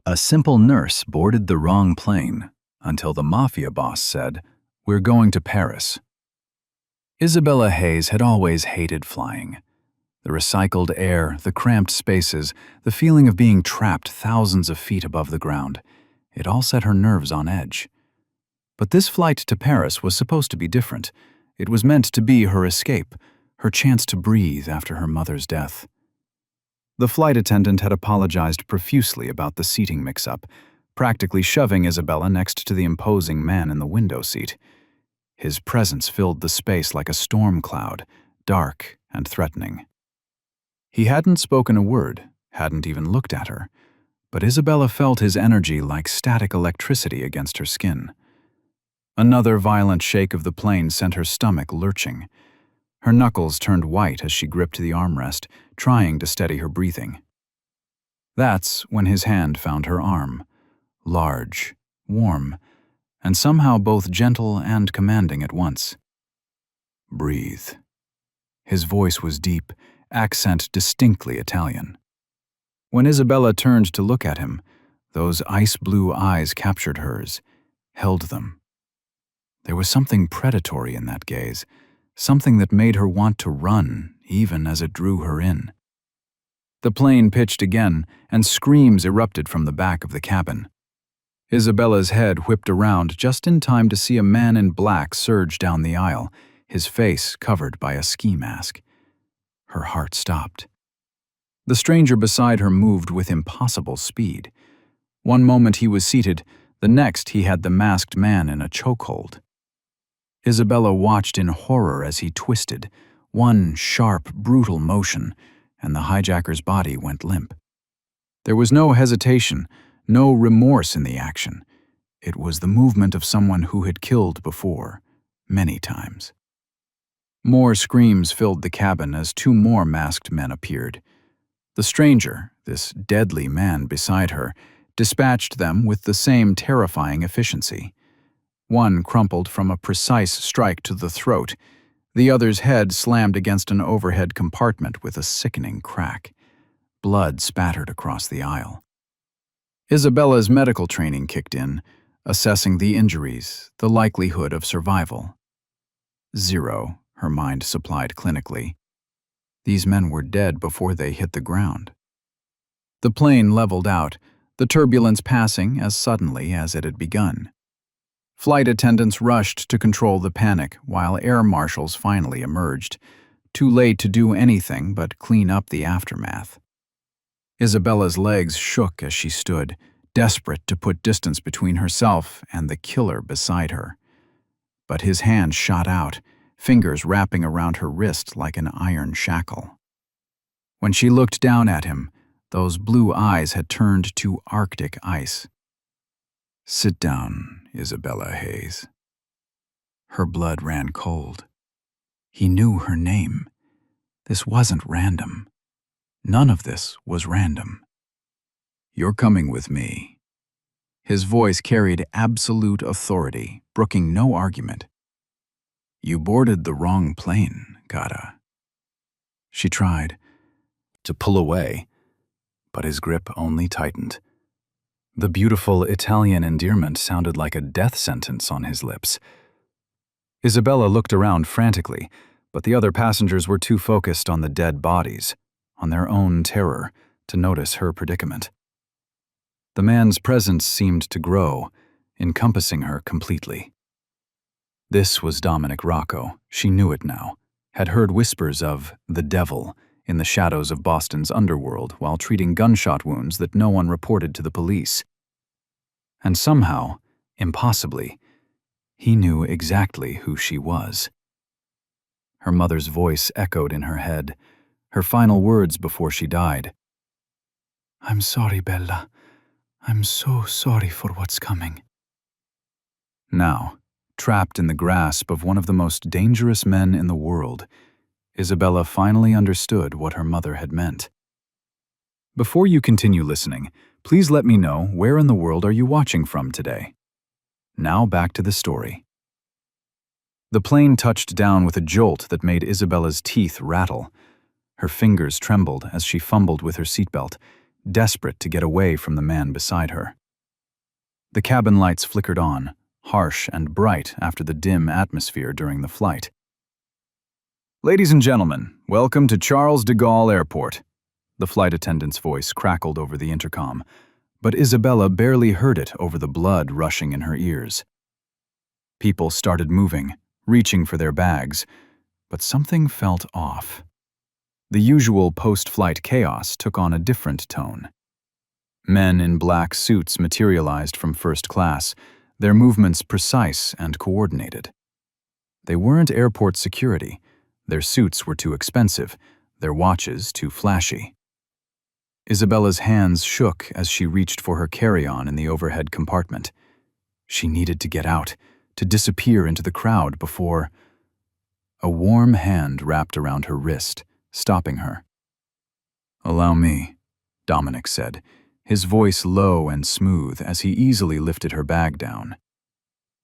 A simple nurse boarded the wrong plane until the Mafia boss said, "We're going to Paris." Isabella Hayes had always hated flying. The recycled air, the cramped spaces, the feeling of being trapped thousands of feet above the ground, it all set her nerves on edge. But this flight to Paris was supposed to be different. It was meant to be her escape, her chance to breathe after her mother's death. The flight attendant had apologized profusely about the seating mix-up, practically shoving Isabella next to the imposing man in the window seat. His presence filled the space like a storm cloud, dark and threatening. He hadn't spoken a word, hadn't even looked at her, but Isabella felt his energy like static electricity against her skin. Another violent shake of the plane sent her stomach lurching. Her knuckles turned white as she gripped the armrest, trying to steady her breathing. That's when his hand found her arm, large, warm, and somehow both gentle and commanding at once. "Breathe." His voice was deep, accent distinctly Italian. When Isabella turned to look at him, those ice-blue eyes captured hers, held them. There was something predatory in that gaze, something that made her want to run, even as it drew her in. The plane pitched again, and screams erupted from the back of the cabin. Isabella's head whipped around just in time to see a man in black surge down the aisle, his face covered by a ski mask. Her heart stopped. The stranger beside her moved with impossible speed. One moment he was seated, the next he had the masked man in a chokehold. Isabella watched in horror as he twisted, one sharp, brutal motion, and the hijacker's body went limp. There was no hesitation, no remorse in the action. It was the movement of someone who had killed before, many times. More screams filled the cabin as two more masked men appeared. The stranger, this deadly man beside her, dispatched them with the same terrifying efficiency. One crumpled from a precise strike to the throat. The other's head slammed against an overhead compartment with a sickening crack. Blood spattered across the aisle. Isabella's medical training kicked in, assessing the injuries, the likelihood of survival. 0, her mind supplied clinically. These men were dead before they hit the ground. The plane leveled out, the turbulence passing as suddenly as it had begun. Flight attendants rushed to control the panic while air marshals finally emerged, too late to do anything but clean up the aftermath. Isabella's legs shook as she stood, desperate to put distance between herself and the killer beside her. But his hand shot out, fingers wrapping around her wrist like an iron shackle. When she looked down at him, those blue eyes had turned to Arctic ice. "Sit down, Isabella Hayes." Her blood ran cold. He knew her name. This wasn't random. None of this was random. "You're coming with me." His voice carried absolute authority, brooking no argument. "You boarded the wrong plane, Cara." She tried to pull away, but his grip only tightened. The beautiful Italian endearment sounded like a death sentence on his lips. Isabella looked around frantically, but the other passengers were too focused on the dead bodies, on their own terror, to notice her predicament. The man's presence seemed to grow, encompassing her completely. This was Dominic Rocco. She knew it now, had heard whispers of the devil in the shadows of Boston's underworld while treating gunshot wounds that no one reported to the police. And somehow, impossibly, he knew exactly who she was. Her mother's voice echoed in her head, her final words before she died. "I'm sorry, Bella. I'm so sorry for what's coming." Now, trapped in the grasp of one of the most dangerous men in the world, Isabella finally understood what her mother had meant. Before you continue listening, please let me know where in the world are you watching from today. Now back to the story. The plane touched down with a jolt that made Isabella's teeth rattle. Her fingers trembled as she fumbled with her seatbelt, desperate to get away from the man beside her. The cabin lights flickered on, harsh and bright after the dim atmosphere during the flight. "Ladies and gentlemen, welcome to Charles de Gaulle Airport." The flight attendant's voice crackled over the intercom, but Isabella barely heard it over the blood rushing in her ears. People started moving, reaching for their bags, but something felt off. The usual post-flight chaos took on a different tone. Men in black suits materialized from first class, their movements precise and coordinated. They weren't airport security. Their suits were too expensive, their watches too flashy. Isabella's hands shook as she reached for her carry-on in the overhead compartment. She needed to get out, to disappear into the crowd before... A warm hand wrapped around her wrist, stopping her. "Allow me," Dominic said, his voice low and smooth as he easily lifted her bag down.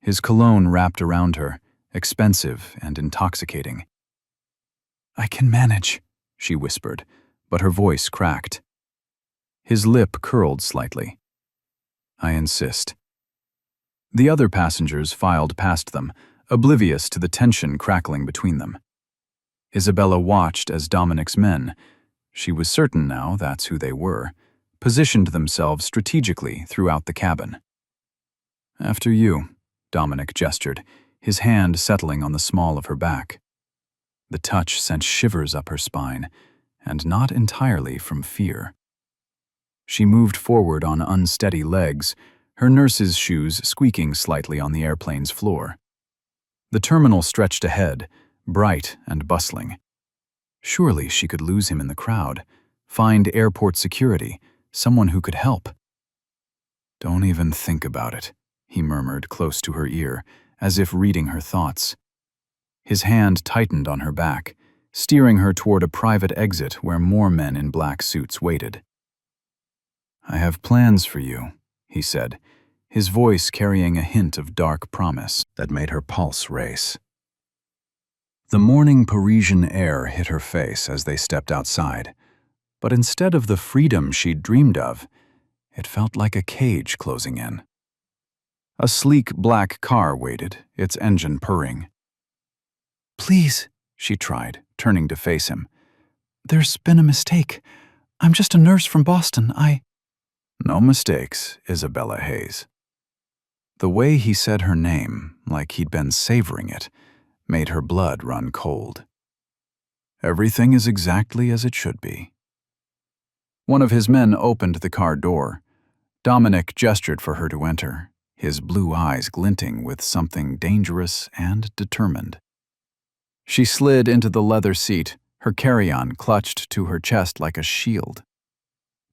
His cologne wrapped around her, expensive and intoxicating. "I can manage," she whispered, but her voice cracked. His lip curled slightly. "I insist." The other passengers filed past them, oblivious to the tension crackling between them. Isabella watched as Dominic's men, she was certain now that's who they were, positioned themselves strategically throughout the cabin. "After you," Dominic gestured, his hand settling on the small of her back. The touch sent shivers up her spine, and not entirely from fear. She moved forward on unsteady legs, her nurse's shoes squeaking slightly on the airplane's floor. The terminal stretched ahead, bright and bustling. Surely she could lose him in the crowd, find airport security, someone who could help. "Don't even think about it," he murmured close to her ear, as if reading her thoughts. His hand tightened on her back, steering her toward a private exit where more men in black suits waited. "I have plans for you," he said, his voice carrying a hint of dark promise that made her pulse race. The morning Parisian air hit her face as they stepped outside, but instead of the freedom she'd dreamed of, it felt like a cage closing in. A sleek black car waited, its engine purring. "Please," she tried, turning to face him. "There's been a mistake. I'm just a nurse from Boston. "No mistakes, Isabella Hayes." The way he said her name, like he'd been savoring it, made her blood run cold. "Everything is exactly as it should be." One of his men opened the car door. Dominic gestured for her to enter, his blue eyes glinting with something dangerous and determined. She slid into the leather seat, her carry-on clutched to her chest like a shield.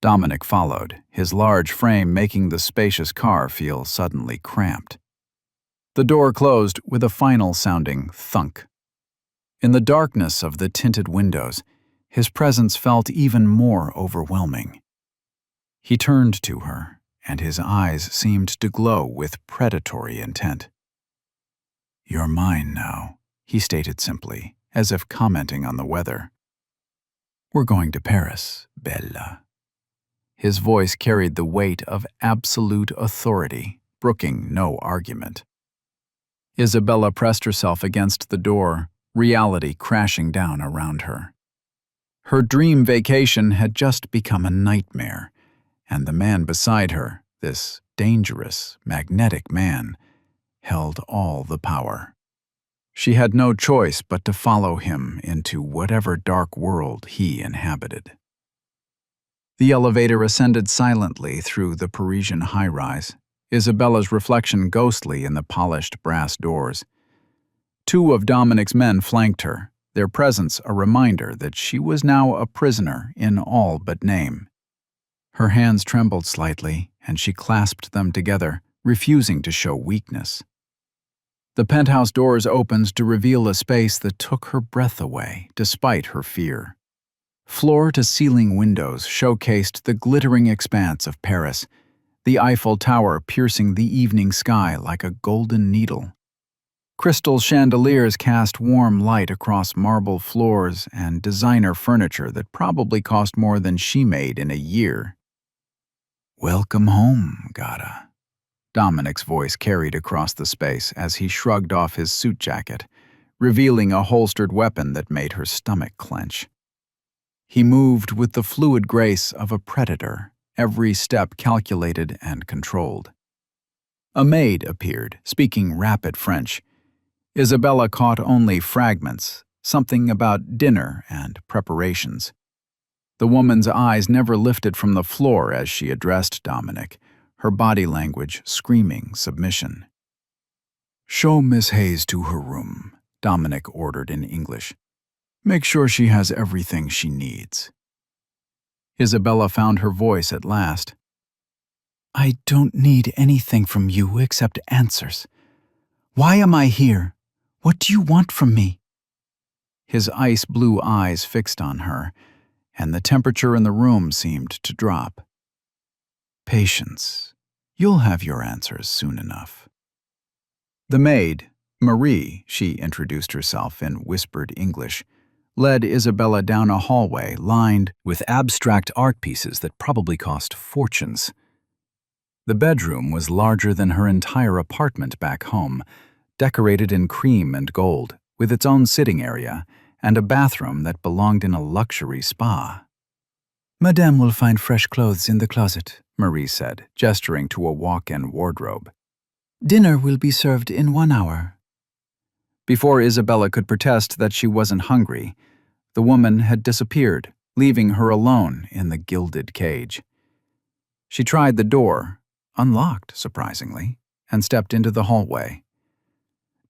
Dominic followed, his large frame making the spacious car feel suddenly cramped. The door closed with a final-sounding thunk. In the darkness of the tinted windows, his presence felt even more overwhelming. He turned to her, and his eyes seemed to glow with predatory intent. "You're mine now," he stated simply, as if commenting on the weather. "We're going to Paris, Bella." His voice carried the weight of absolute authority, brooking no argument. Isabella pressed herself against the door, reality crashing down around her. Her dream vacation had just become a nightmare, and the man beside her, this dangerous, magnetic man, held all the power. She had no choice but to follow him into whatever dark world he inhabited. The elevator ascended silently through the Parisian high-rise, Isabella's reflection ghostly in the polished brass doors. Two of Dominic's men flanked her, their presence a reminder that she was now a prisoner in all but name. Her hands trembled slightly, and she clasped them together, refusing to show weakness. The penthouse doors opened to reveal a space that took her breath away, despite her fear. Floor-to-ceiling windows showcased the glittering expanse of Paris, the Eiffel Tower piercing the evening sky like a golden needle. Crystal chandeliers cast warm light across marble floors and designer furniture that probably cost more than she made in a year. Welcome home, Gata. Dominic's voice carried across the space as he shrugged off his suit jacket, revealing a holstered weapon that made her stomach clench. He moved with the fluid grace of a predator, every step calculated and controlled. A maid appeared, speaking rapid French. Isabella caught only fragments, something about dinner and preparations. The woman's eyes never lifted from the floor as she addressed Dominic, her body language screaming submission. "Show Miss Hayes to her room," Dominic ordered in English. "Make sure she has everything she needs." Isabella found her voice at last. "I don't need anything from you except answers. Why am I here? What do you want from me?" His ice-blue eyes fixed on her, and the temperature in the room seemed to drop. "Patience. You'll have your answers soon enough." The maid, Marie, she introduced herself in whispered English, led Isabella down a hallway lined with abstract art pieces that probably cost fortunes. The bedroom was larger than her entire apartment back home, decorated in cream and gold, with its own sitting area and a bathroom that belonged in a luxury spa. "Madame will find fresh clothes in the closet," Marie said, gesturing to a walk-in wardrobe. "Dinner will be served in 1 hour." Before Isabella could protest that she wasn't hungry, the woman had disappeared, leaving her alone in the gilded cage. She tried the door, unlocked surprisingly, and stepped into the hallway.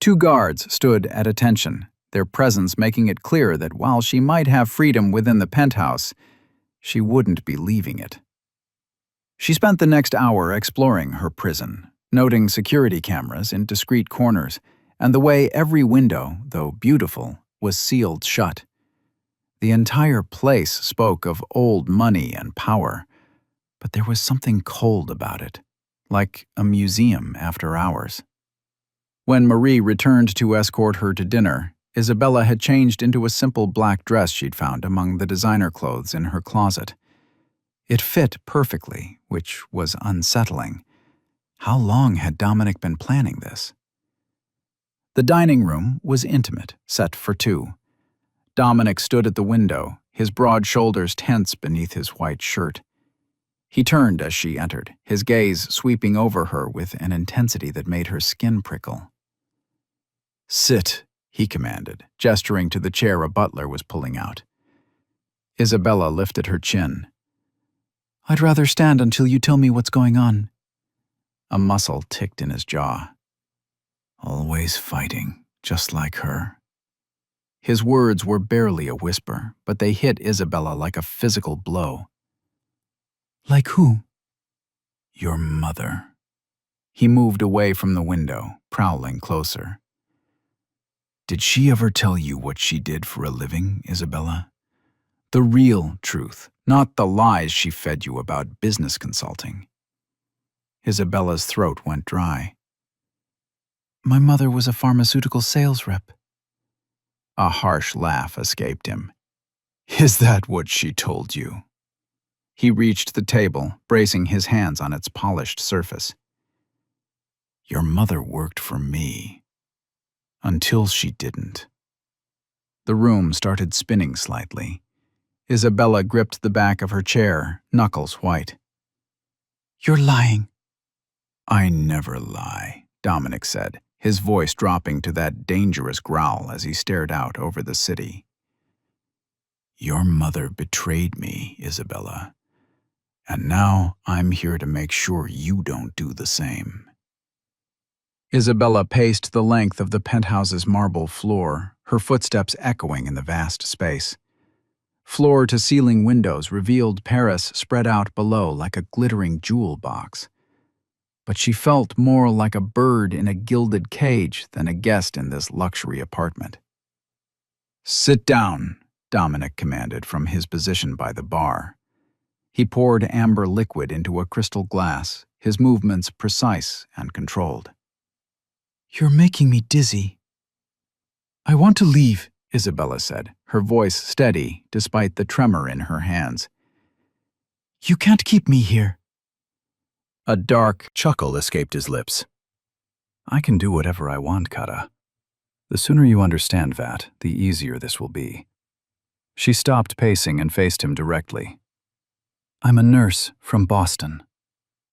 2 guards stood at attention, their presence making it clear that while she might have freedom within the penthouse, she wouldn't be leaving it. She spent the next hour exploring her prison, noting security cameras in discreet corners, and the way every window, though beautiful, was sealed shut. The entire place spoke of old money and power, but there was something cold about it, like a museum after hours. When Marie returned to escort her to dinner, Isabella had changed into a simple black dress she'd found among the designer clothes in her closet. It fit perfectly, which was unsettling. How long had Dominic been planning this? The dining room was intimate, set for 2. Dominic stood at the window, his broad shoulders tense beneath his white shirt. He turned as she entered, his gaze sweeping over her with an intensity that made her skin prickle. "Sit," he commanded, gesturing to the chair a butler was pulling out. Isabella lifted her chin. "I'd rather stand until you tell me what's going on." A muscle ticked in his jaw. "Always fighting, just like her." His words were barely a whisper, but they hit Isabella like a physical blow. "Like who?" "Your mother." He moved away from the window, prowling closer. "Did she ever tell you what she did for a living, Isabella? The real truth, not the lies she fed you about business consulting." Isabella's throat went dry. "My mother was a pharmaceutical sales rep." A harsh laugh escaped him. "Is that what she told you?" He reached the table, bracing his hands on its polished surface. "Your mother worked for me. Until she didn't." The room started spinning slightly. Isabella gripped the back of her chair, knuckles white. "You're lying." "I never lie," Dominic said, his voice dropping to that dangerous growl as he stared out over the city. "Your mother betrayed me, Isabella, and now I'm here to make sure you don't do the same." Isabella paced the length of the penthouse's marble floor, her footsteps echoing in the vast space. Floor-to-ceiling windows revealed Paris spread out below like a glittering jewel box. But she felt more like a bird in a gilded cage than a guest in this luxury apartment. "Sit down," Dominic commanded from his position by the bar. He poured amber liquid into a crystal glass, his movements precise and controlled. "You're making me dizzy." "I want to leave," Isabella said, her voice steady despite the tremor in her hands. "You can't keep me here." A dark chuckle escaped his lips. I can do whatever I want, Kara. The sooner you understand that, the easier this will be. She stopped pacing and faced him directly. I'm a nurse from Boston.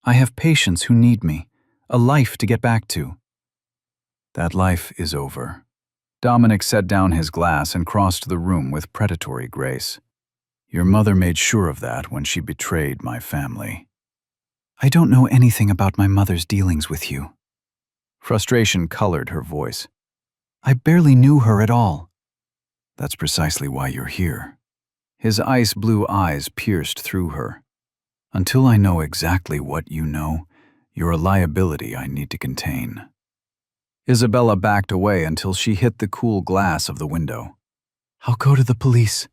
I have patients who need me, a life to get back to. That life is over. Dominic set down his glass and crossed the room with predatory grace. Your mother made sure of that when she betrayed my family. I don't know anything about my mother's dealings with you. Frustration colored her voice. I barely knew her at all. That's precisely why you're here. His ice blue eyes pierced through her. Until I know exactly what you know, you're a liability I need to contain. Isabella backed away until she hit the cool glass of the window. I'll go to the police.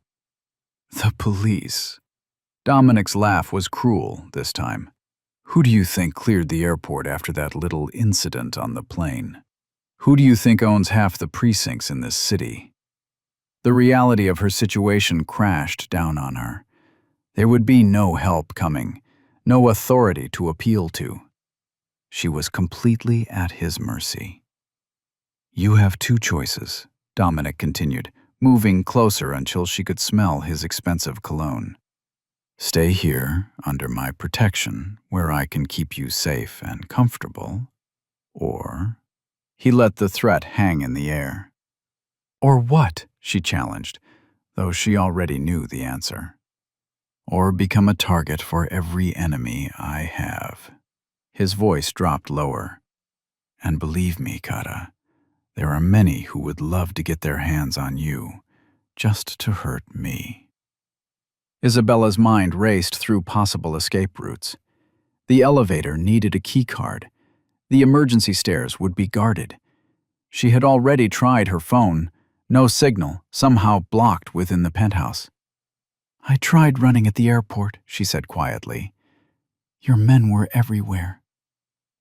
The police? Dominic's laugh was cruel this time. Who do you think cleared the airport after that little incident on the plane? Who do you think owns half the precincts in this city? The reality of her situation crashed down on her. There would be no help coming, no authority to appeal to. She was completely at his mercy. You have two choices, Dominic continued, moving closer until she could smell his expensive cologne. Stay here, under my protection, where I can keep you safe and comfortable, or... He let the threat hang in the air. Or what? She challenged, though she already knew the answer. Or become a target for every enemy I have. His voice dropped lower. And believe me, Kara, there are many who would love to get their hands on you, just to hurt me. Isabella's mind raced through possible escape routes. The elevator needed a keycard. The emergency stairs would be guarded. She had already tried her phone. No signal, somehow blocked within the penthouse. I tried running at the airport, she said quietly. Your men were everywhere.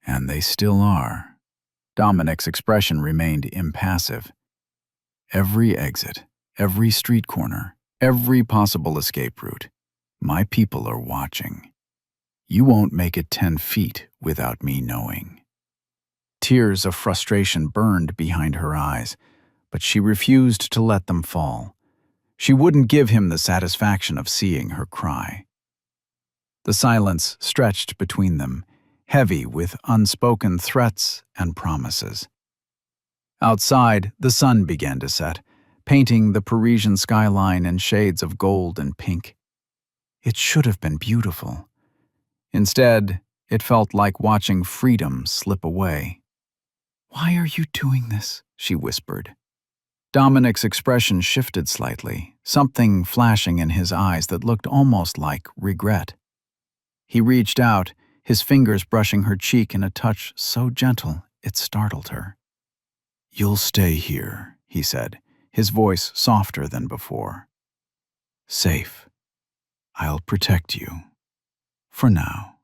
And they still are. Dominic's expression remained impassive. Every exit, every street corner, every possible escape route. My people are watching. You won't make it 10 feet without me knowing. Tears of frustration burned behind her eyes, but she refused to let them fall. She wouldn't give him the satisfaction of seeing her cry. The silence stretched between them, heavy with unspoken threats and promises. Outside, the sun began to set, painting the Parisian skyline in shades of gold and pink. It should have been beautiful. Instead, it felt like watching freedom slip away. Why are you doing this? She whispered. Dominic's expression shifted slightly, something flashing in his eyes that looked almost like regret. He reached out, his fingers brushing her cheek in a touch so gentle it startled her. You'll stay here, he said, his voice softer than before. Safe. I'll protect you. For now.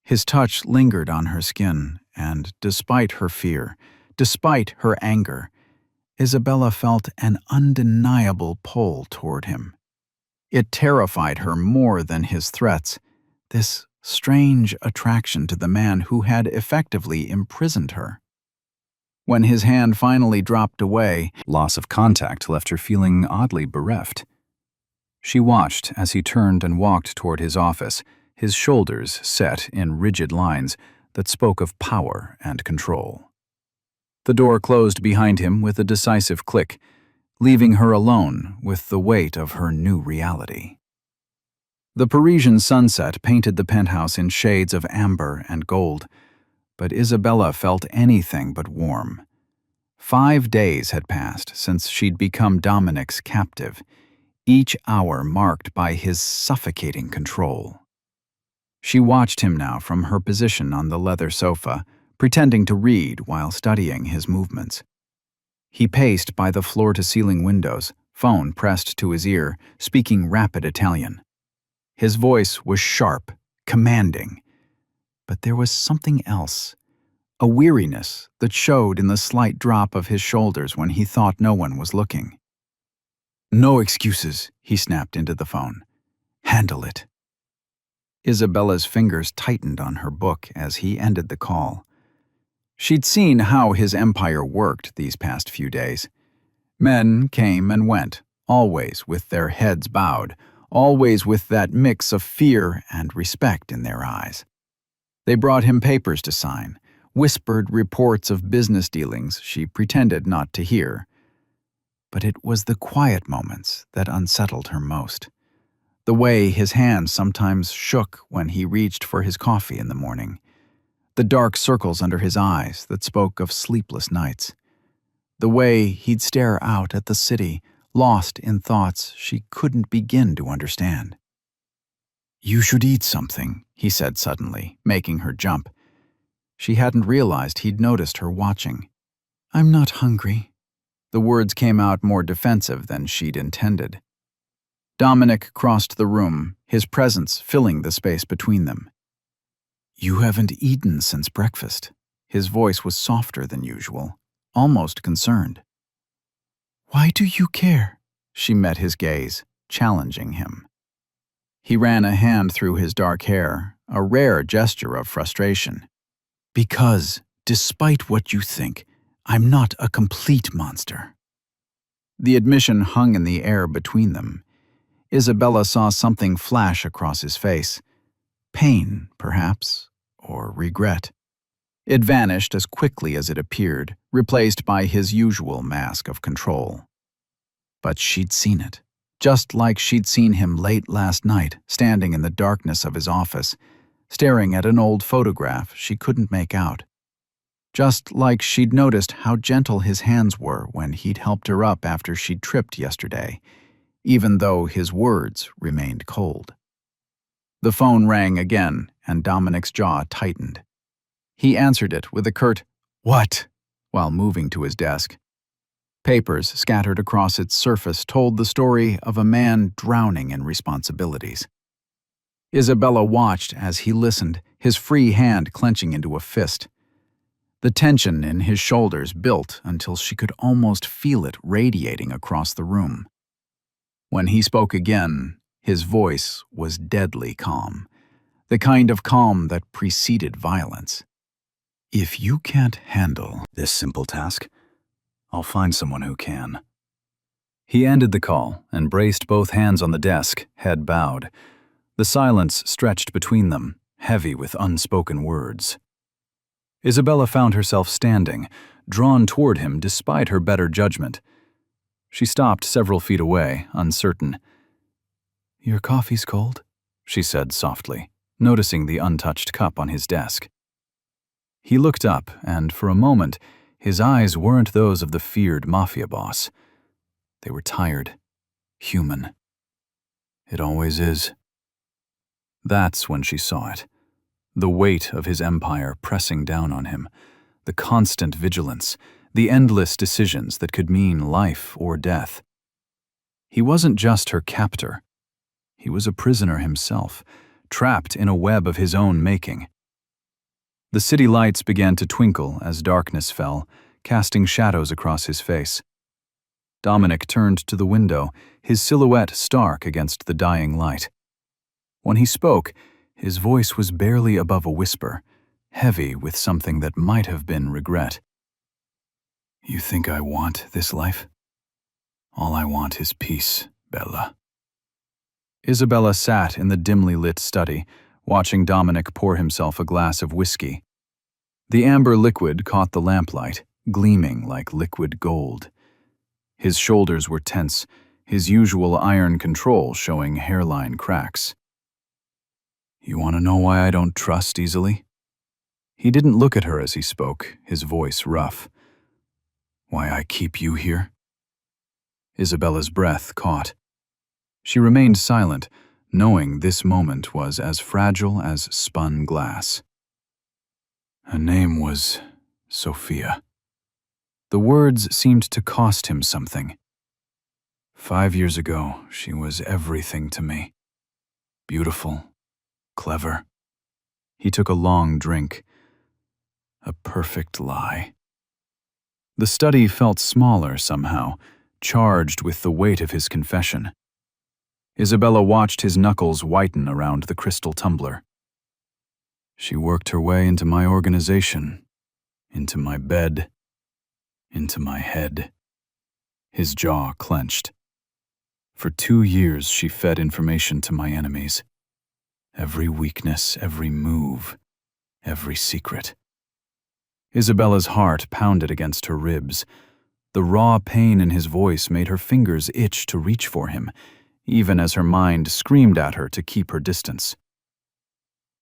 His touch lingered on her skin, and despite her fear, despite her anger, Isabella felt an undeniable pull toward him. It terrified her more than his threats, this strange attraction to the man who had effectively imprisoned her. When his hand finally dropped away, loss of contact left her feeling oddly bereft. She watched as he turned and walked toward his office, his shoulders set in rigid lines that spoke of power and control. The door closed behind him with a decisive click, leaving her alone with the weight of her new reality. The Parisian sunset painted the penthouse in shades of amber and gold, but Isabella felt anything but warm. 5 days had passed since she'd become Dominic's captive, each hour marked by his suffocating control. She watched him now from her position on the leather sofa, pretending to read while studying his movements. He paced by the floor-to-ceiling windows, phone pressed to his ear, speaking rapid Italian. His voice was sharp, commanding. But there was something else, a weariness that showed in the slight drop of his shoulders when he thought no one was looking. No excuses, he snapped into the phone. Handle it. Isabella's fingers tightened on her book as he ended the call. She'd seen how his empire worked these past few days. Men came and went, always with their heads bowed, always with that mix of fear and respect in their eyes. They brought him papers to sign, whispered reports of business dealings she pretended not to hear. But it was the quiet moments that unsettled her most. The way his hands sometimes shook when he reached for his coffee in the morning. The dark circles under his eyes that spoke of sleepless nights. The way he'd stare out at the city, lost in thoughts she couldn't begin to understand. "You should eat something," he said suddenly, making her jump. She hadn't realized he'd noticed her watching. "I'm not hungry." The words came out more defensive than she'd intended. Dominic crossed the room, his presence filling the space between them. "You haven't eaten since breakfast." His voice was softer than usual, almost concerned. "Why do you care?" She met his gaze, challenging him. He ran a hand through his dark hair, a rare gesture of frustration. "Because, despite what you think, I'm not a complete monster." The admission hung in the air between them. Isabella saw something flash across his face. Pain, perhaps, or regret. It vanished as quickly as it appeared, replaced by his usual mask of control. But she'd seen it, just like she'd seen him late last night, standing in the darkness of his office, staring at an old photograph she couldn't make out. Just like she'd noticed how gentle his hands were when he'd helped her up after she'd tripped yesterday, even though his words remained cold. The phone rang again, and Dominic's jaw tightened. He answered it with a curt, "What?" while moving to his desk. Papers scattered across its surface told the story of a man drowning in responsibilities. Isabella watched as he listened, his free hand clenching into a fist. The tension in his shoulders built until she could almost feel it radiating across the room. When he spoke again, his voice was deadly calm, the kind of calm that preceded violence. "If you can't handle this simple task, I'll find someone who can." He ended the call and braced both hands on the desk, head bowed. The silence stretched between them, heavy with unspoken words. Isabella found herself standing, drawn toward him despite her better judgment. She stopped several feet away, uncertain. "Your coffee's cold," she said softly, noticing the untouched cup on his desk. He looked up, and for a moment, his eyes weren't those of the feared Mafia boss. They were tired, human. It always is. That's when she saw it. The weight of his empire pressing down on him, the constant vigilance, the endless decisions that could mean life or death. He wasn't just her captor. He was a prisoner himself, trapped in a web of his own making. The city lights began to twinkle as darkness fell, casting shadows across his face. Dominic turned to the window, his silhouette stark against the dying light. When he spoke, his voice was barely above a whisper, heavy with something that might have been regret. "You think I want this life? All I want is peace, Bella." Isabella sat in the dimly lit study, watching Dominic pour himself a glass of whiskey. The amber liquid caught the lamplight, gleaming like liquid gold. His shoulders were tense, his usual iron control showing hairline cracks. "You want to know why I don't trust easily?" He didn't look at her as he spoke, his voice rough. "Why I keep you here?" Isabella's breath caught. She remained silent, knowing this moment was as fragile as spun glass. Her name was Sophia. The words seemed to cost him something. 5 years ago, she was everything to me. Beautiful, clever. He took a long drink. A perfect lie. The study felt smaller somehow, charged with the weight of his confession. Isabella watched his knuckles whiten around the crystal tumbler. She worked her way into my organization, into my bed, into my head. His jaw clenched. For 2 years she fed information to my enemies. Every weakness, every move, every secret. Isabella's heart pounded against her ribs. The raw pain in his voice made her fingers itch to reach for him, even as her mind screamed at her to keep her distance.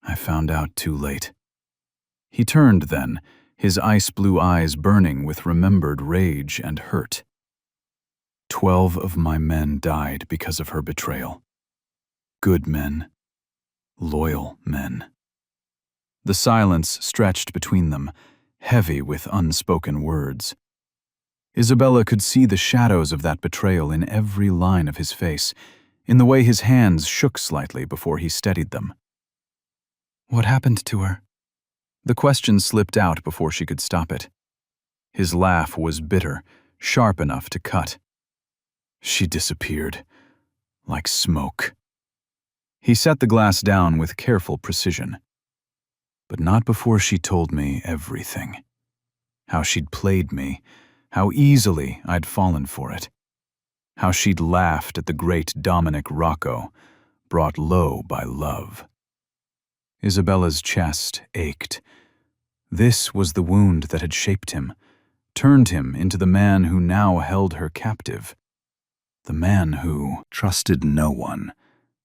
I found out too late. He turned then, his ice-blue eyes burning with remembered rage and hurt. 12 of my men died because of her betrayal. Good men. Loyal men. The silence stretched between them, heavy with unspoken words. Isabella could see the shadows of that betrayal in every line of his face, in the way his hands shook slightly before he steadied them. What happened to her? The question slipped out before she could stop it. His laugh was bitter, sharp enough to cut. She disappeared, like smoke. He set the glass down with careful precision. But not before she told me everything. How she'd played me, how easily I'd fallen for it. How she'd laughed at the great Dominic Rocco, brought low by love. Isabella's chest ached. This was the wound that had shaped him, turned him into the man who now held her captive. The man who trusted no one,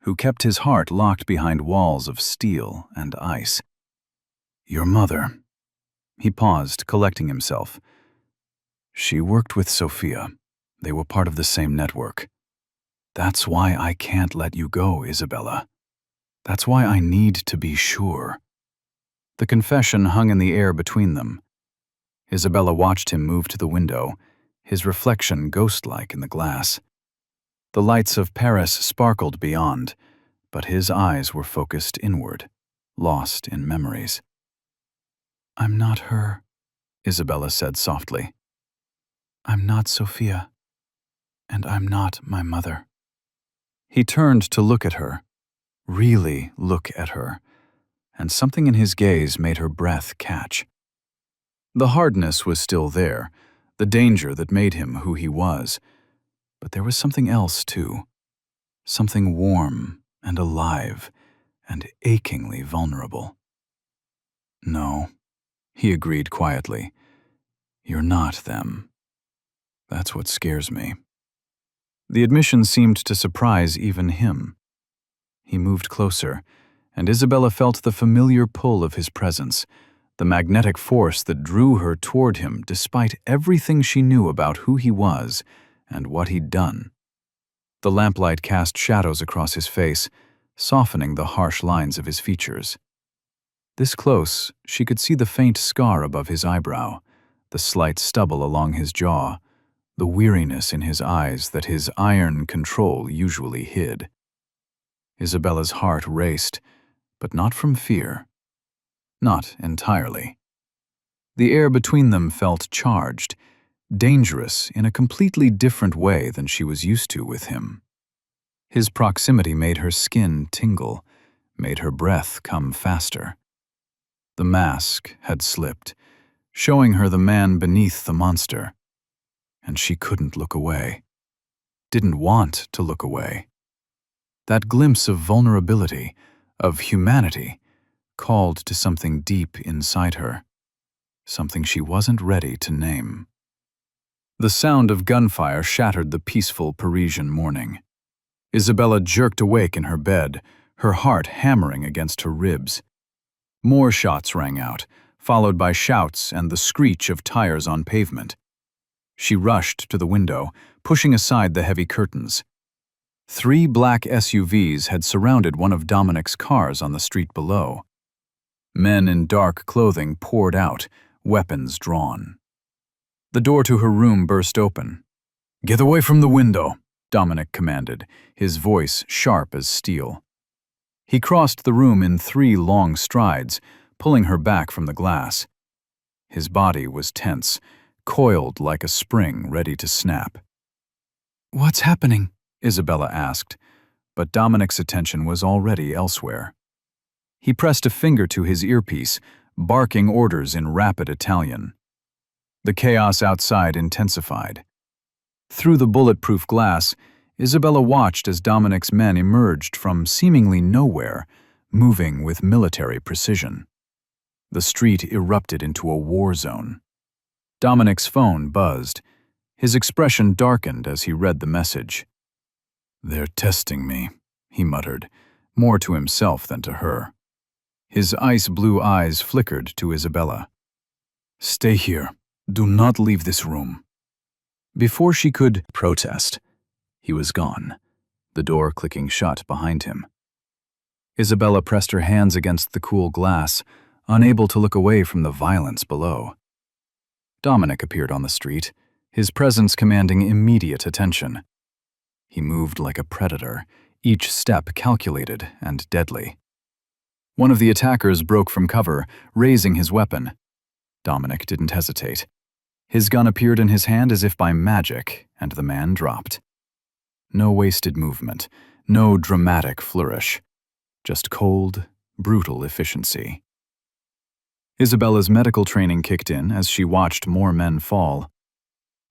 who kept his heart locked behind walls of steel and ice. Your mother. He paused, collecting himself. She worked with Sophia. They were part of the same network. That's why I can't let you go, Isabella. That's why I need to be sure. The confession hung in the air between them. Isabella watched him move to the window, his reflection ghost-like in the glass. The lights of Paris sparkled beyond, but his eyes were focused inward, lost in memories. I'm not her, Isabella said softly. I'm not Sophia, and I'm not my mother. He turned to look at her, really look at her, and something in his gaze made her breath catch. The hardness was still there, the danger that made him who he was, but there was something else too, something warm and alive and achingly vulnerable. No, he agreed quietly. You're not them. That's what scares me. The admission seemed to surprise even him. He moved closer, and Isabella felt the familiar pull of his presence, the magnetic force that drew her toward him despite everything she knew about who he was and what he'd done. The lamplight cast shadows across his face, softening the harsh lines of his features. This close, she could see the faint scar above his eyebrow, the slight stubble along his jaw, the weariness in his eyes that his iron control usually hid. Isabella's heart raced, but not from fear. Not entirely. The air between them felt charged, dangerous in a completely different way than she was used to with him. His proximity made her skin tingle, made her breath come faster. The mask had slipped, showing her the man beneath the monster, and she couldn't look away. Didn't want to look away. That glimpse of vulnerability, of humanity, called to something deep inside her, something she wasn't ready to name. The sound of gunfire shattered the peaceful Parisian morning. Isabella jerked awake in her bed, her heart hammering against her ribs. More shots rang out, followed by shouts and the screech of tires on pavement. She rushed to the window, pushing aside the heavy curtains. 3 black SUVs had surrounded one of Dominic's cars on the street below. Men in dark clothing poured out, weapons drawn. The door to her room burst open. "Get away from the window," Dominic commanded, his voice sharp as steel. He crossed the room in 3 long strides, pulling her back from the glass. His body was tense, coiled like a spring ready to snap. "What's happening?" Isabella asked, but Dominic's attention was already elsewhere. He pressed a finger to his earpiece, barking orders in rapid Italian. The chaos outside intensified. Through the bulletproof glass, Isabella watched as Dominic's men emerged from seemingly nowhere, moving with military precision. The street erupted into a war zone. Dominic's phone buzzed. His expression darkened as he read the message. "They're testing me," he muttered, more to himself than to her. His ice-blue eyes flickered to Isabella. "Stay here. Do not leave this room." Before she could protest, he was gone, the door clicking shut behind him. Isabella pressed her hands against the cool glass, unable to look away from the violence below. Dominic appeared on the street, his presence commanding immediate attention. He moved like a predator, each step calculated and deadly. One of the attackers broke from cover, raising his weapon. Dominic didn't hesitate. His gun appeared in his hand as if by magic, and the man dropped. No wasted movement, no dramatic flourish, just cold, brutal efficiency. Isabella's medical training kicked in as she watched more men fall.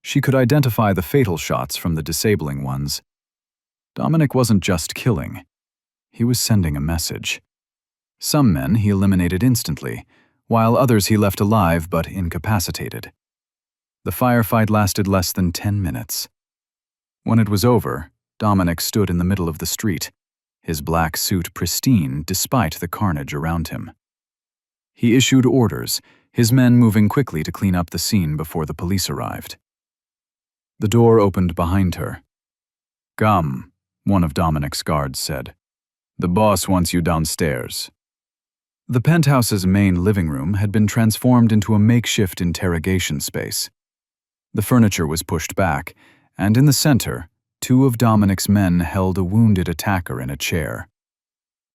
She could identify the fatal shots from the disabling ones. Dominic wasn't just killing. He was sending a message. Some men he eliminated instantly, while others he left alive but incapacitated. The firefight lasted less than 10 minutes. When it was over, Dominic stood in the middle of the street, his black suit pristine despite the carnage around him. He issued orders, his men moving quickly to clean up the scene before the police arrived. The door opened behind her. "Come," one of Dominic's guards said. "The boss wants you downstairs." The penthouse's main living room had been transformed into a makeshift interrogation space. The furniture was pushed back, and in the center, two of Dominic's men held a wounded attacker in a chair.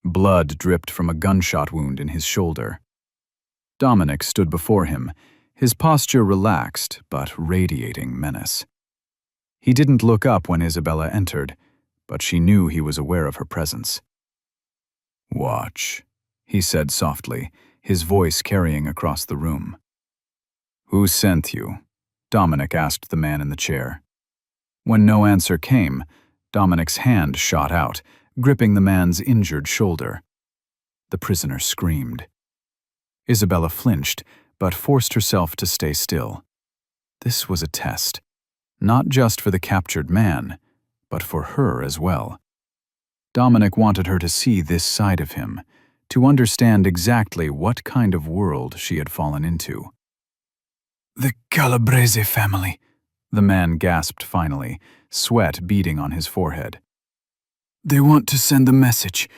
Blood dripped from a gunshot wound in his shoulder. Dominic stood before him, his posture relaxed but radiating menace. He didn't look up when Isabella entered, but she knew he was aware of her presence. "Watch," he said softly, his voice carrying across the room. "Who sent you?" Dominic asked the man in the chair. When no answer came, Dominic's hand shot out, gripping the man's injured shoulder. The prisoner screamed. Isabella flinched, but forced herself to stay still. This was a test, not just for the captured man, but for her as well. Dominic wanted her to see this side of him, to understand exactly what kind of world she had fallen into. "The Calabrese family," the man gasped finally, sweat beading on his forehead. "They want to send a message.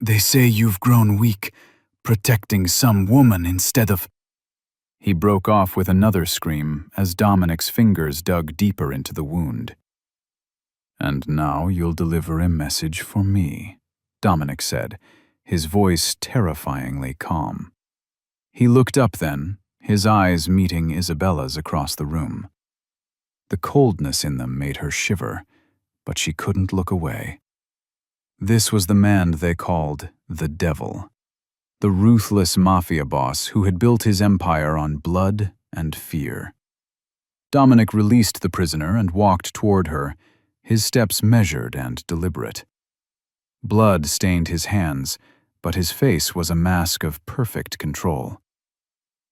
They say you've grown weak, protecting some woman instead of—" He broke off with another scream as Dominic's fingers dug deeper into the wound. "And now you'll deliver a message for me," Dominic said, his voice terrifyingly calm. He looked up then, his eyes meeting Isabella's across the room. The coldness in them made her shiver, but she couldn't look away. This was the man they called the Devil, the ruthless mafia boss who had built his empire on blood and fear. Dominic released the prisoner and walked toward her, his steps measured and deliberate. Blood stained his hands, but his face was a mask of perfect control.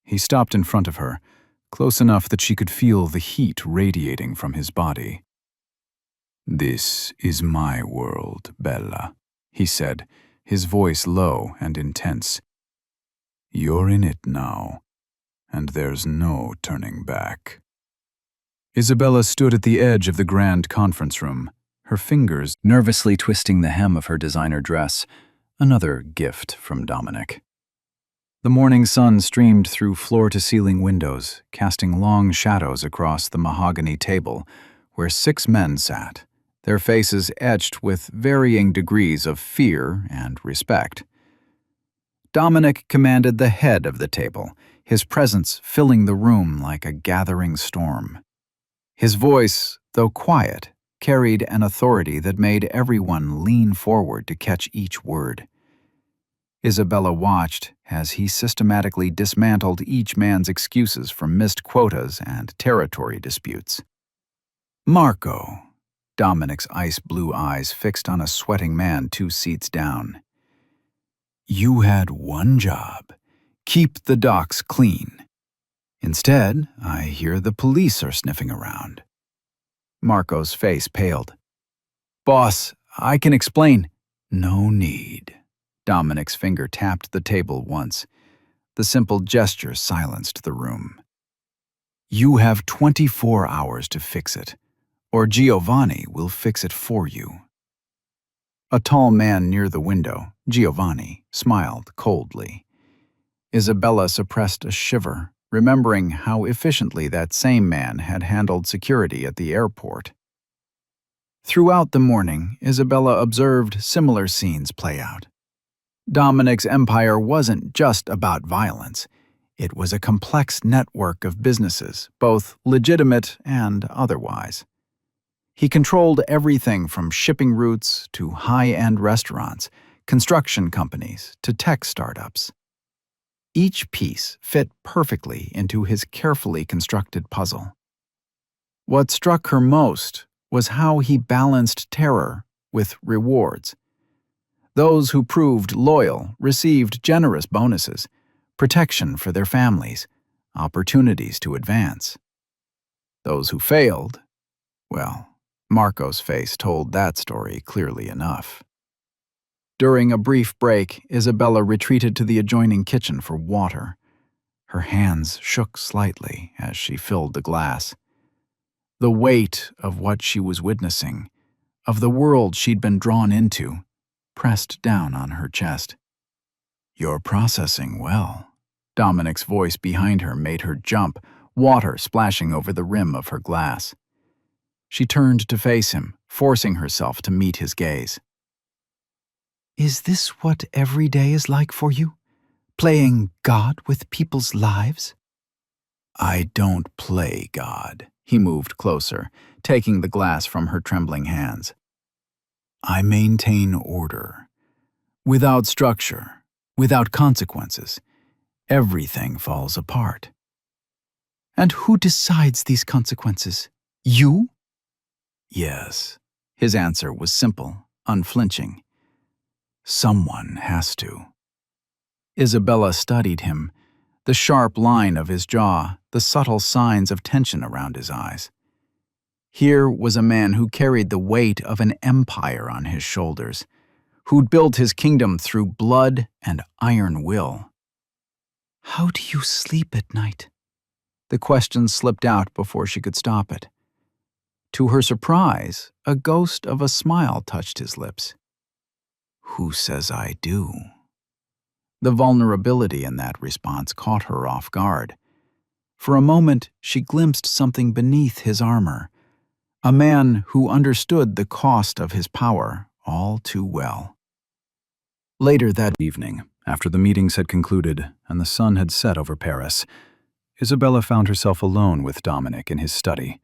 He stopped in front of her, close enough that she could feel the heat radiating from his body. "This is my world, Bella," he said, his voice low and intense. "You're in it now, and there's no turning back." Isabella stood at the edge of the grand conference room, her fingers nervously twisting the hem of her designer dress, another gift from Dominic. The morning sun streamed through floor-to-ceiling windows, casting long shadows across the mahogany table where 6 men sat, their faces etched with varying degrees of fear and respect. Dominic commanded the head of the table, his presence filling the room like a gathering storm. His voice, though quiet, carried an authority that made everyone lean forward to catch each word. Isabella watched as he systematically dismantled each man's excuses for missed quotas and territory disputes. Marco, Dominic's ice-blue eyes fixed on a sweating man 2 seats down. You had one job: keep the docks clean. Instead, I hear the police are sniffing around. Marco's face paled. Boss, I can explain. No need. Dominic's finger tapped the table once. The simple gesture silenced the room. You have 24 hours to fix it, or Giovanni will fix it for you. A tall man near the window, Giovanni, smiled coldly. Isabella suppressed a shiver, remembering how efficiently that same man had handled security at the airport. Throughout the morning, Isabella observed similar scenes play out. Dominic's empire wasn't just about violence. It was a complex network of businesses, both legitimate and otherwise. He controlled everything from shipping routes to high-end restaurants, construction companies to tech startups. Each piece fit perfectly into his carefully constructed puzzle. What struck her most was how he balanced terror with rewards. Those who proved loyal received generous bonuses, protection for their families, opportunities to advance. Those who failed, well, Marco's face told that story clearly enough. During a brief break, Isabella retreated to the adjoining kitchen for water. Her hands shook slightly as she filled the glass. The weight of what she was witnessing, of the world she'd been drawn into, pressed down on her chest. You're processing well. Dominic's voice behind her made her jump, water splashing over the rim of her glass. She turned to face him, forcing herself to meet his gaze. Is this what every day is like for you? Playing God with people's lives? I don't play God. He moved closer, taking the glass from her trembling hands. I maintain order. Without structure, without consequences, everything falls apart. And who decides these consequences? You? Yes. His answer was simple, unflinching. Someone has to. Isabella studied him, the sharp line of his jaw, the subtle signs of tension around his eyes. Here was a man who carried the weight of an empire on his shoulders, who'd built his kingdom through blood and iron will. How do you sleep at night? The question slipped out before she could stop it. To her surprise, a ghost of a smile touched his lips. Who says I do? The vulnerability in that response caught her off guard. For a moment, she glimpsed something beneath his armor, a man who understood the cost of his power all too well. Later that evening, after the meetings had concluded and the sun had set over Paris, Isabella found herself alone with Dominic in his study.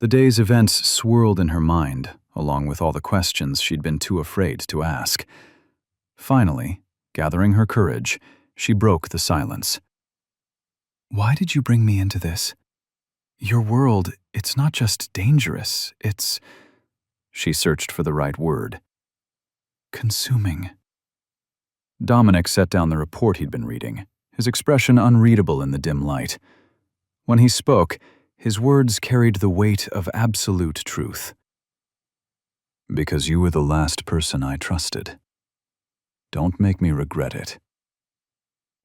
The day's events swirled in her mind, along with all the questions she'd been too afraid to ask. Finally, gathering her courage, she broke the silence. Why did you bring me into this? Your world, it's not just dangerous, it's... She searched for the right word. Consuming. Dominic set down the report he'd been reading, his expression unreadable in the dim light. When he spoke, his words carried the weight of absolute truth. Because you were the last person I trusted. Don't make me regret it.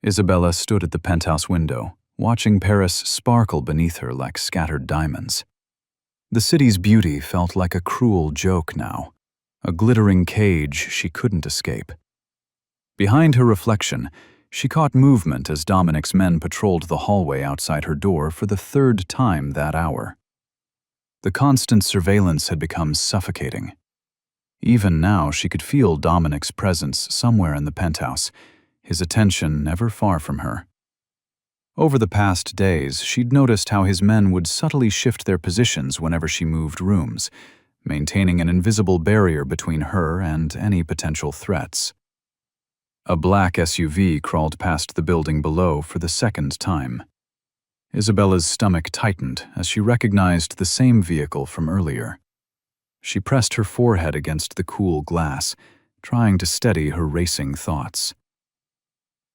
Isabella stood at the penthouse window, watching Paris sparkle beneath her like scattered diamonds. The city's beauty felt like a cruel joke now, a glittering cage she couldn't escape. Behind her reflection, she caught movement as Dominic's men patrolled the hallway outside her door for the 3rd time that hour. The constant surveillance had become suffocating. Even now, she could feel Dominic's presence somewhere in the penthouse, his attention never far from her. Over the past days, she'd noticed how his men would subtly shift their positions whenever she moved rooms, maintaining an invisible barrier between her and any potential threats. A black SUV crawled past the building below for the second time. Isabella's stomach tightened as she recognized the same vehicle from earlier. She pressed her forehead against the cool glass, trying to steady her racing thoughts.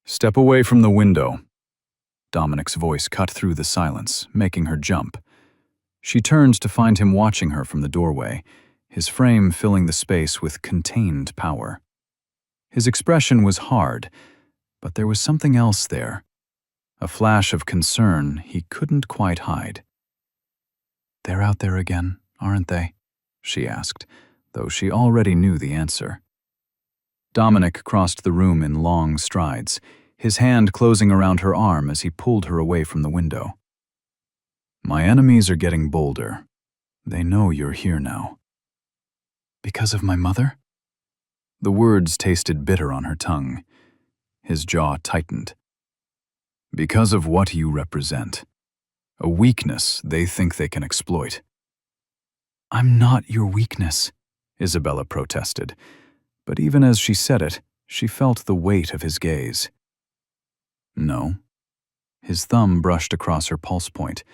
"Step away from the window." Dominic's voice cut through the silence, making her jump. She turned to find him watching her from the doorway, his frame filling the space with contained power. His expression was hard, but there was something else there, a flash of concern he couldn't quite hide. "They're out there again, aren't they?" she asked, though she already knew the answer. Dominic crossed the room in long strides, his hand closing around her arm as he pulled her away from the window. "My enemies are getting bolder. They know you're here now." "Because of my mother?" The words tasted bitter on her tongue. His jaw tightened. "Because of what you represent. A weakness they think they can exploit." "I'm not your weakness," Isabella protested, but even as she said it, she felt the weight of his gaze. "No." His thumb brushed across her pulse point,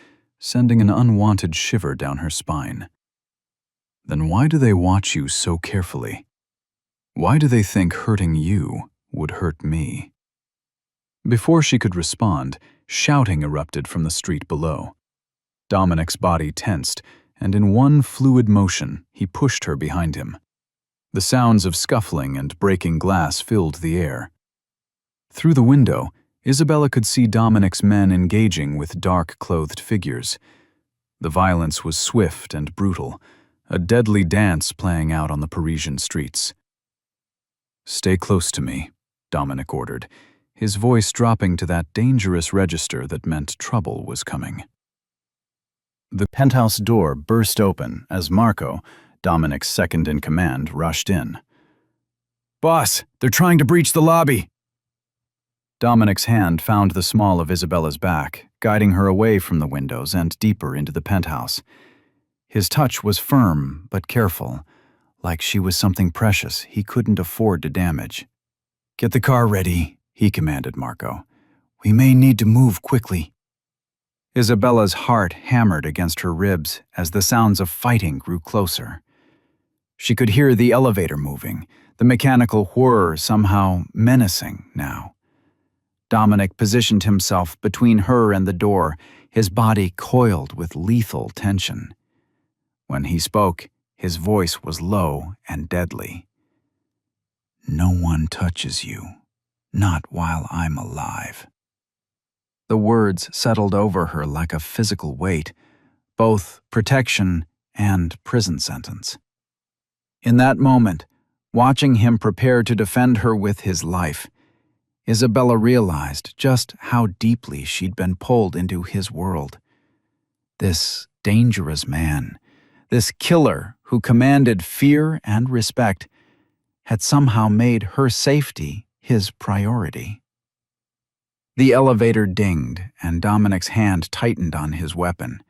sending an unwanted shiver down her spine. "Then why do they watch you so carefully? Why do they think hurting you would hurt me?" Before she could respond, shouting erupted from the street below. Dominic's body tensed, and in one fluid motion, he pushed her behind him. The sounds of scuffling and breaking glass filled the air. Through the window, Isabella could see Dominic's men engaging with dark-clothed figures. The violence was swift and brutal, a deadly dance playing out on the Parisian streets. "Stay close to me," Dominic ordered, his voice dropping to that dangerous register that meant trouble was coming. The penthouse door burst open as Marco, Dominic's second-in-command, rushed in. "Boss, they're trying to breach the lobby!" Dominic's hand found the small of Isabella's back, guiding her away from the windows and deeper into the penthouse. His touch was firm but careful, like she was something precious he couldn't afford to damage. "Get the car ready," he commanded Marco. "We may need to move quickly." Isabella's heart hammered against her ribs as the sounds of fighting grew closer. She could hear the elevator moving, the mechanical whir somehow menacing now. Dominic positioned himself between her and the door, his body coiled with lethal tension. When he spoke, his voice was low and deadly. "No one touches you, not while I'm alive." The words settled over her like a physical weight, both protection and prison sentence. In that moment, watching him prepare to defend her with his life, Isabella realized just how deeply she'd been pulled into his world. This dangerous man, this killer who commanded fear and respect, had somehow made her safety his priority. The elevator dinged, and Dominic's hand tightened on his weapon.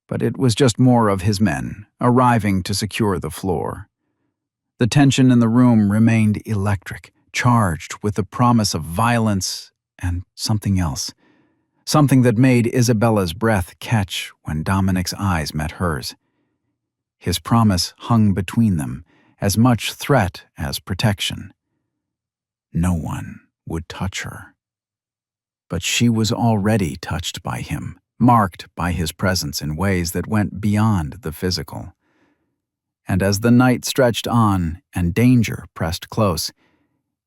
But it was just more of his men, arriving to secure the floor. The tension in the room remained electric, charged with the promise of violence and something else. Something that made Isabella's breath catch when Dominic's eyes met hers. His promise hung between them, as much threat as protection. No one would touch her. But she was already touched by him, marked by his presence in ways that went beyond the physical. And as the night stretched on and danger pressed close,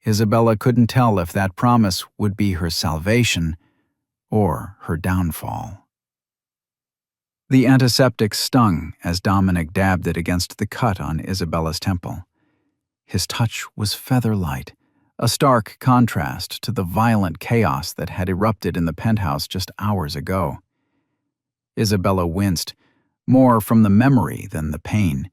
Isabella couldn't tell if that promise would be her salvation or her downfall. The antiseptic stung as Dominic dabbed it against the cut on Isabella's temple. His touch was feather-light, a stark contrast to the violent chaos that had erupted in the penthouse just hours ago. Isabella winced, more from the memory than the pain.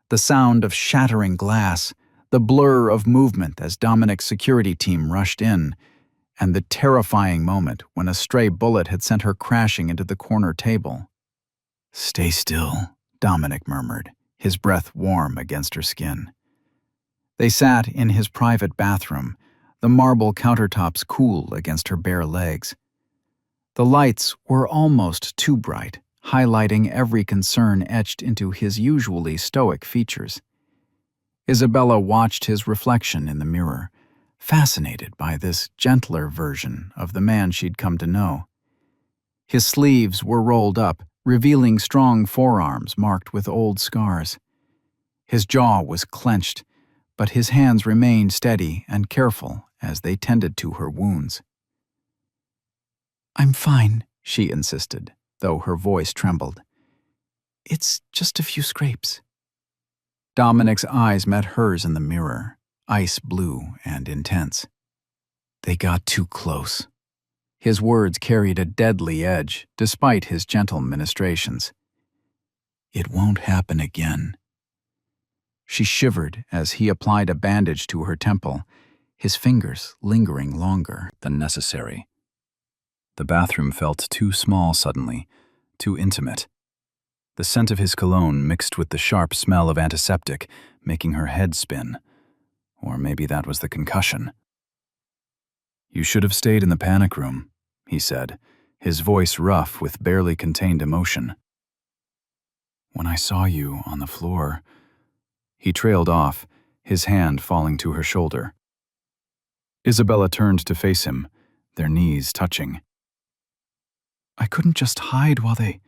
The sound of shattering glass, the blur of movement as Dominic's security team rushed in, and the terrifying moment when a stray bullet had sent her crashing into the corner table. "Stay still," Dominic murmured, his breath warm against her skin. They sat in his private bathroom, the marble countertops cool against her bare legs. The lights were almost too bright, highlighting every concern etched into his usually stoic features. Isabella watched his reflection in the mirror, fascinated by this gentler version of the man she'd come to know. His sleeves were rolled up, revealing strong forearms marked with old scars. His jaw was clenched, but his hands remained steady and careful as they tended to her wounds. "I'm fine," she insisted, though her voice trembled. "It's just a few scrapes." Dominic's eyes met hers in the mirror, ice blue and intense. They got too close. His words carried a deadly edge, despite his gentle ministrations. "It won't happen again." She shivered as he applied a bandage to her temple, his fingers lingering longer than necessary. The bathroom felt too small suddenly, too intimate. The scent of his cologne mixed with the sharp smell of antiseptic, making her head spin. Or maybe that was the concussion. "You should have stayed in the panic room," he said, his voice rough with barely contained emotion. "When I saw you on the floor..." He trailed off, his hand falling to her shoulder. Isabella turned to face him, their knees touching. "I couldn't just hide while they..."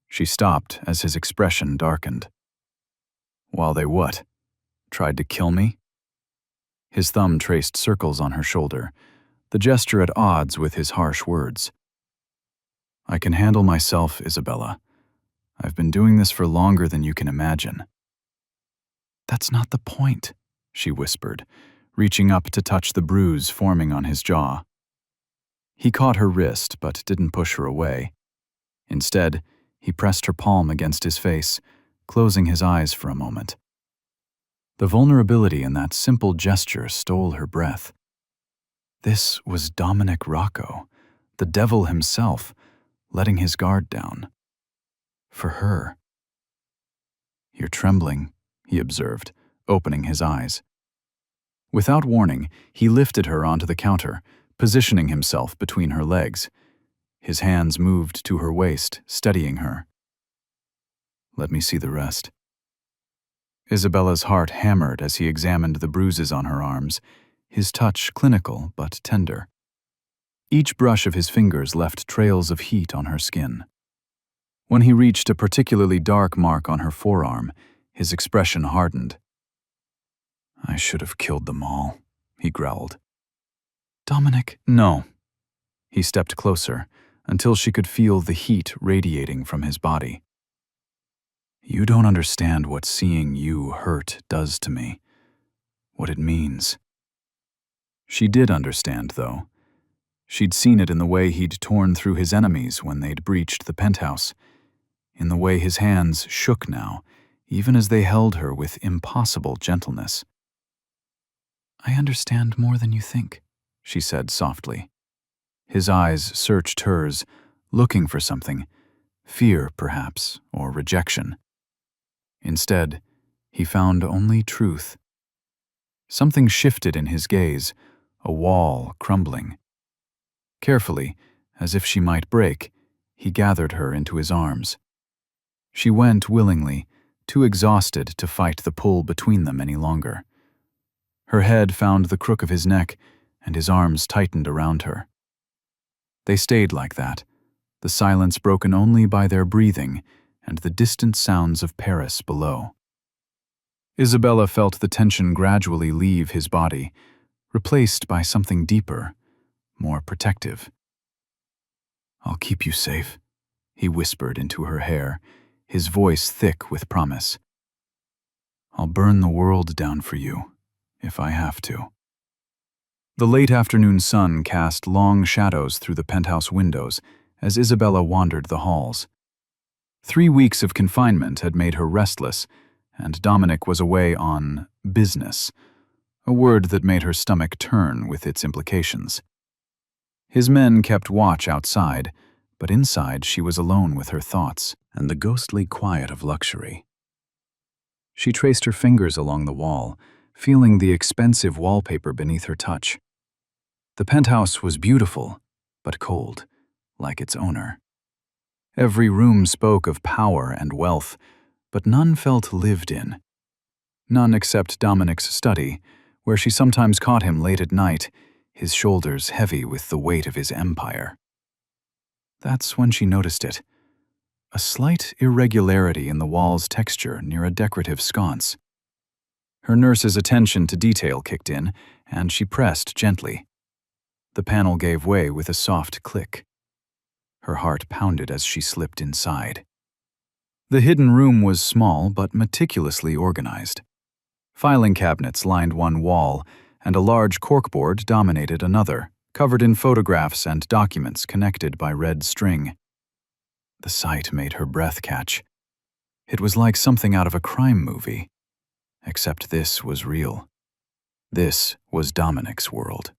She stopped as his expression darkened. "While they what? Tried to kill me?" His thumb traced circles on her shoulder, the gesture at odds with his harsh words. "I can handle myself, Isabella. I've been doing this for longer than you can imagine." "That's not the point," she whispered, reaching up to touch the bruise forming on his jaw. He caught her wrist but didn't push her away. Instead, he pressed her palm against his face, closing his eyes for a moment. The vulnerability in that simple gesture stole her breath. This was Dominic Rocco, the devil himself, letting his guard down. For her. "You're trembling," he observed, opening his eyes. Without warning, he lifted her onto the counter, positioning himself between her legs. His hands moved to her waist, steadying her. "Let me see the rest." Isabella's heart hammered as he examined the bruises on her arms, his touch clinical but tender. Each brush of his fingers left trails of heat on her skin. When he reached a particularly dark mark on her forearm, his expression hardened. "I should have killed them all," he growled. "Dominic..." "No." He stepped closer, until she could feel the heat radiating from his body. "You don't understand what seeing you hurt does to me, what it means." She did understand, though. She'd seen it in the way he'd torn through his enemies when they'd breached the penthouse, in the way his hands shook now, even as they held her with impossible gentleness. "I understand more than you think," she said softly. His eyes searched hers, looking for something, fear perhaps, or rejection. Instead, he found only truth. Something shifted in his gaze, a wall crumbling. Carefully, as if she might break, he gathered her into his arms. She went willingly, too exhausted to fight the pull between them any longer. Her head found the crook of his neck, and his arms tightened around her. They stayed like that, the silence broken only by their breathing and the distant sounds of Paris below. Isabella felt the tension gradually leave his body, replaced by something deeper, more protective. "I'll keep you safe," he whispered into her hair, his voice thick with promise. "I'll burn the world down for you, if I have to." The late afternoon sun cast long shadows through the penthouse windows as Isabella wandered the halls. 3 weeks of confinement had made her restless, and Dominic was away on business, a word that made her stomach turn with its implications. His men kept watch outside, but inside she was alone with her thoughts and the ghostly quiet of luxury. She traced her fingers along the wall, feeling the expensive wallpaper beneath her touch. The penthouse was beautiful, but cold, like its owner. Every room spoke of power and wealth, but none felt lived in. None except Dominic's study, where she sometimes caught him late at night, his shoulders heavy with the weight of his empire. That's when she noticed it. A slight irregularity in the wall's texture near a decorative sconce. Her nurse's attention to detail kicked in, and she pressed gently. The panel gave way with a soft click. Her heart pounded as she slipped inside. The hidden room was small but meticulously organized. Filing cabinets lined one wall, and a large corkboard dominated another, covered in photographs and documents connected by red string. The sight made her breath catch. It was like something out of a crime movie. Except this was real. This was Dominic's world.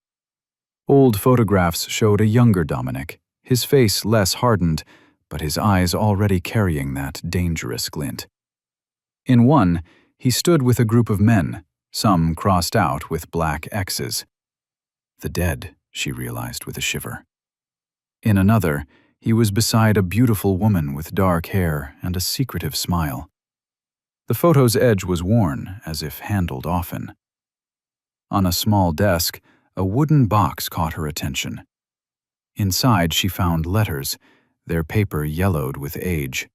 Old photographs showed a younger Dominic, his face less hardened, but his eyes already carrying that dangerous glint. In one, he stood with a group of men, some crossed out with black X's. The dead, she realized with a shiver. In another, he was beside a beautiful woman with dark hair and a secretive smile. The photo's edge was worn, as if handled often. On a small desk, a wooden box caught her attention. Inside, she found letters, their paper yellowed with age.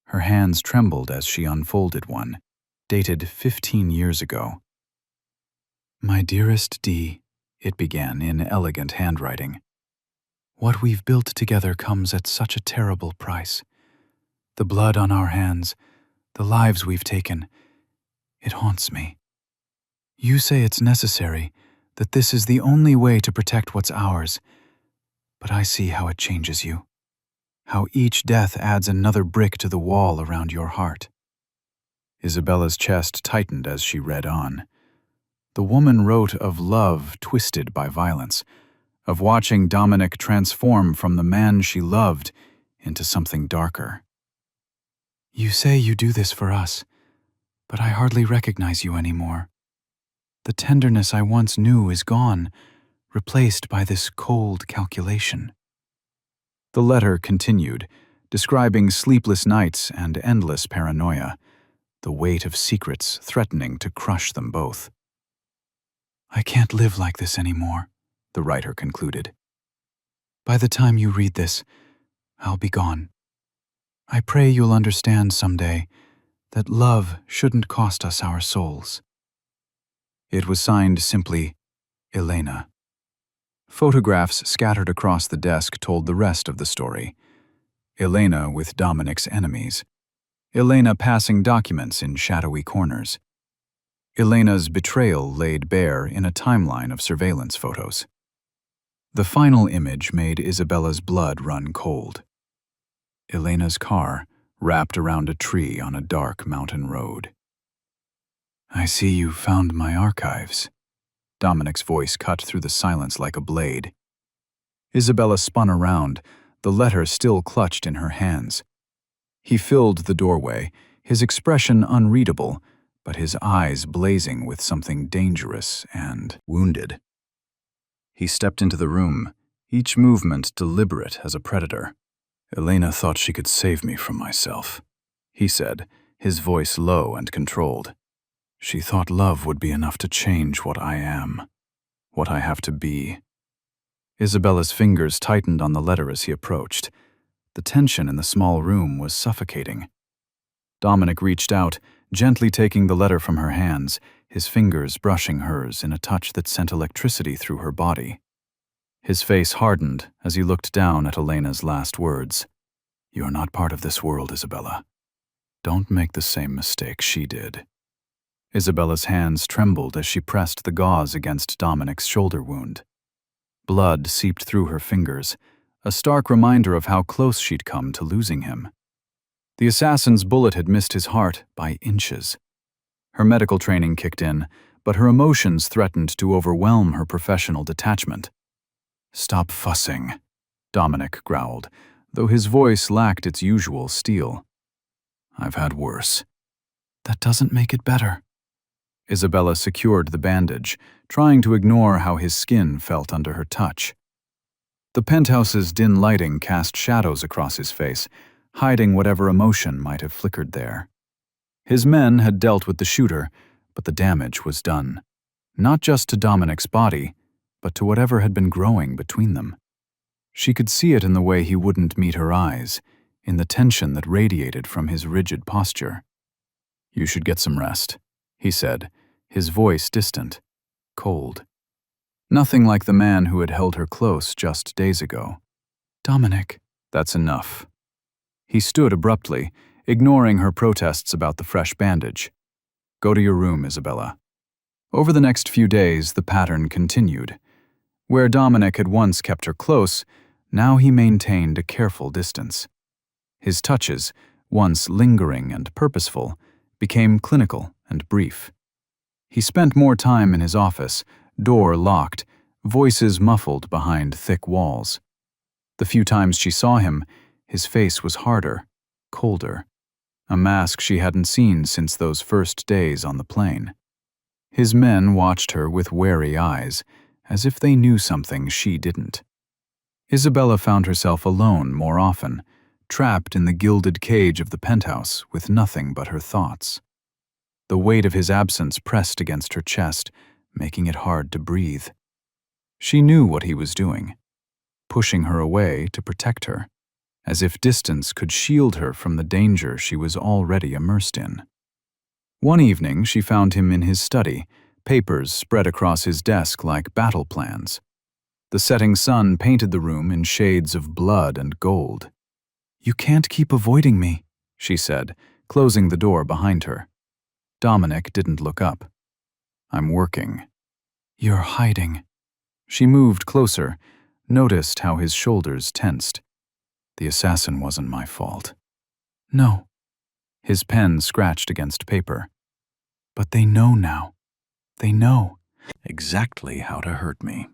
Her hands trembled as she unfolded one, dated 15 years ago. "My dearest Dee," it began in elegant handwriting. "What we've built together comes at such a terrible price. The blood on our hands, the lives we've taken, it haunts me. You say it's necessary, that this is the only way to protect what's ours, but I see how it changes you, how each death adds another brick to the wall around your heart." Isabella's chest tightened as she read on. The woman wrote of love twisted by violence, of watching Dominic transform from the man she loved into something darker. "You say you do this for us, but I hardly recognize you anymore. The tenderness I once knew is gone, replaced by this cold calculation." The letter continued, describing sleepless nights and endless paranoia, the weight of secrets threatening to crush them both. "I can't live like this anymore," the writer concluded. "By the time you read this, I'll be gone. I pray you'll understand someday that love shouldn't cost us our souls." It was signed simply, Elena. Photographs scattered across the desk told the rest of the story. Elena with Dominic's enemies. Elena passing documents in shadowy corners. Elena's betrayal laid bare in a timeline of surveillance photos. The final image made Isabella's blood run cold. Elena's car, wrapped around a tree on a dark mountain road. "I see you found my archives." Dominic's voice cut through the silence like a blade. Isabella spun around, the letter still clutched in her hands. He filled the doorway, his expression unreadable, but his eyes blazing with something dangerous and wounded. He stepped into the room, each movement deliberate as a predator. "Elena thought she could save me from myself," he said, his voice low and controlled. "She thought love would be enough to change what I am, what I have to be." Isabella's fingers tightened on the letter as he approached. The tension in the small room was suffocating. Dominic reached out, gently taking the letter from her hands, his fingers brushing hers in a touch that sent electricity through her body. His face hardened as he looked down at Elena's last words. "You're not part of this world, Isabella. Don't make the same mistake she did." Isabella's hands trembled as she pressed the gauze against Dominic's shoulder wound. Blood seeped through her fingers, a stark reminder of how close she'd come to losing him. The assassin's bullet had missed his heart by inches. Her medical training kicked in, but her emotions threatened to overwhelm her professional detachment. Stop fussing, Dominic growled, though his voice lacked its usual steel. I've had worse. That doesn't make it better. Isabella secured the bandage, trying to ignore how his skin felt under her touch. The penthouse's dim lighting cast shadows across his face, hiding whatever emotion might have flickered there. His men had dealt with the shooter, but the damage was done. Not just to Dominic's body, but to whatever had been growing between them. She could see it in the way he wouldn't meet her eyes, in the tension that radiated from his rigid posture. You should get some rest, he said, his voice distant, cold. Nothing like the man who had held her close just days ago. Dominic, that's enough. He stood abruptly, ignoring her protests about the fresh bandage. Go to your room, Isabella. Over the next few days, the pattern continued. Where Dominic had once kept her close, now he maintained a careful distance. His touches, once lingering and purposeful, became clinical and brief. He spent more time in his office, door locked, voices muffled behind thick walls. The few times she saw him, his face was harder, colder, a mask she hadn't seen since those first days on the plane. His men watched her with wary eyes, as if they knew something she didn't. Isabella found herself alone more often, trapped in the gilded cage of the penthouse with nothing but her thoughts. The weight of his absence pressed against her chest, making it hard to breathe. She knew what he was doing, pushing her away to protect her, as if distance could shield her from the danger she was already immersed in. One evening, she found him in his study, papers spread across his desk like battle plans. The setting sun painted the room in shades of blood and gold. You can't keep avoiding me, she said, closing the door behind her. Dominic didn't look up. I'm working. You're hiding. She moved closer, noticed how his shoulders tensed. The assassin wasn't my fault. No. His pen scratched against paper. But they know now. They know exactly how to hurt me.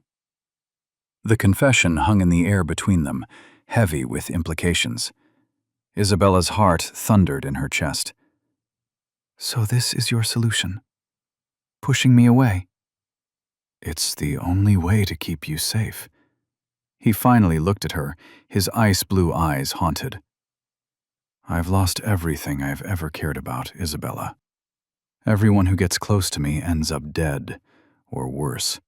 The confession hung in the air between them, heavy with implications. Isabella's heart thundered in her chest. So this is your solution? Pushing me away? It's the only way to keep you safe. He finally looked at her, his ice-blue eyes haunted. I've lost everything I've ever cared about, Isabella. Everyone who gets close to me ends up dead, or worse.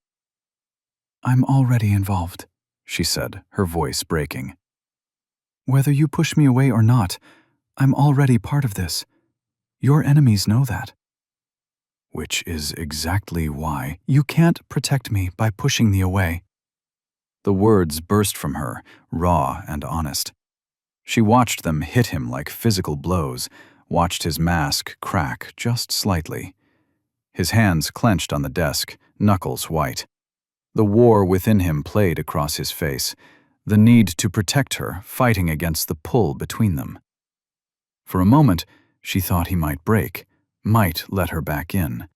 I'm already involved, she said, her voice breaking. Whether you push me away or not, I'm already part of this. Your enemies know that. Which is exactly why you can't protect me by pushing me away. The words burst from her, raw and honest. She watched them hit him like physical blows, watched his mask crack just slightly. His hands clenched on the desk, knuckles white. The war within him played across his face, the need to protect her fighting against the pull between them. For a moment, she thought he might break, might let her back in.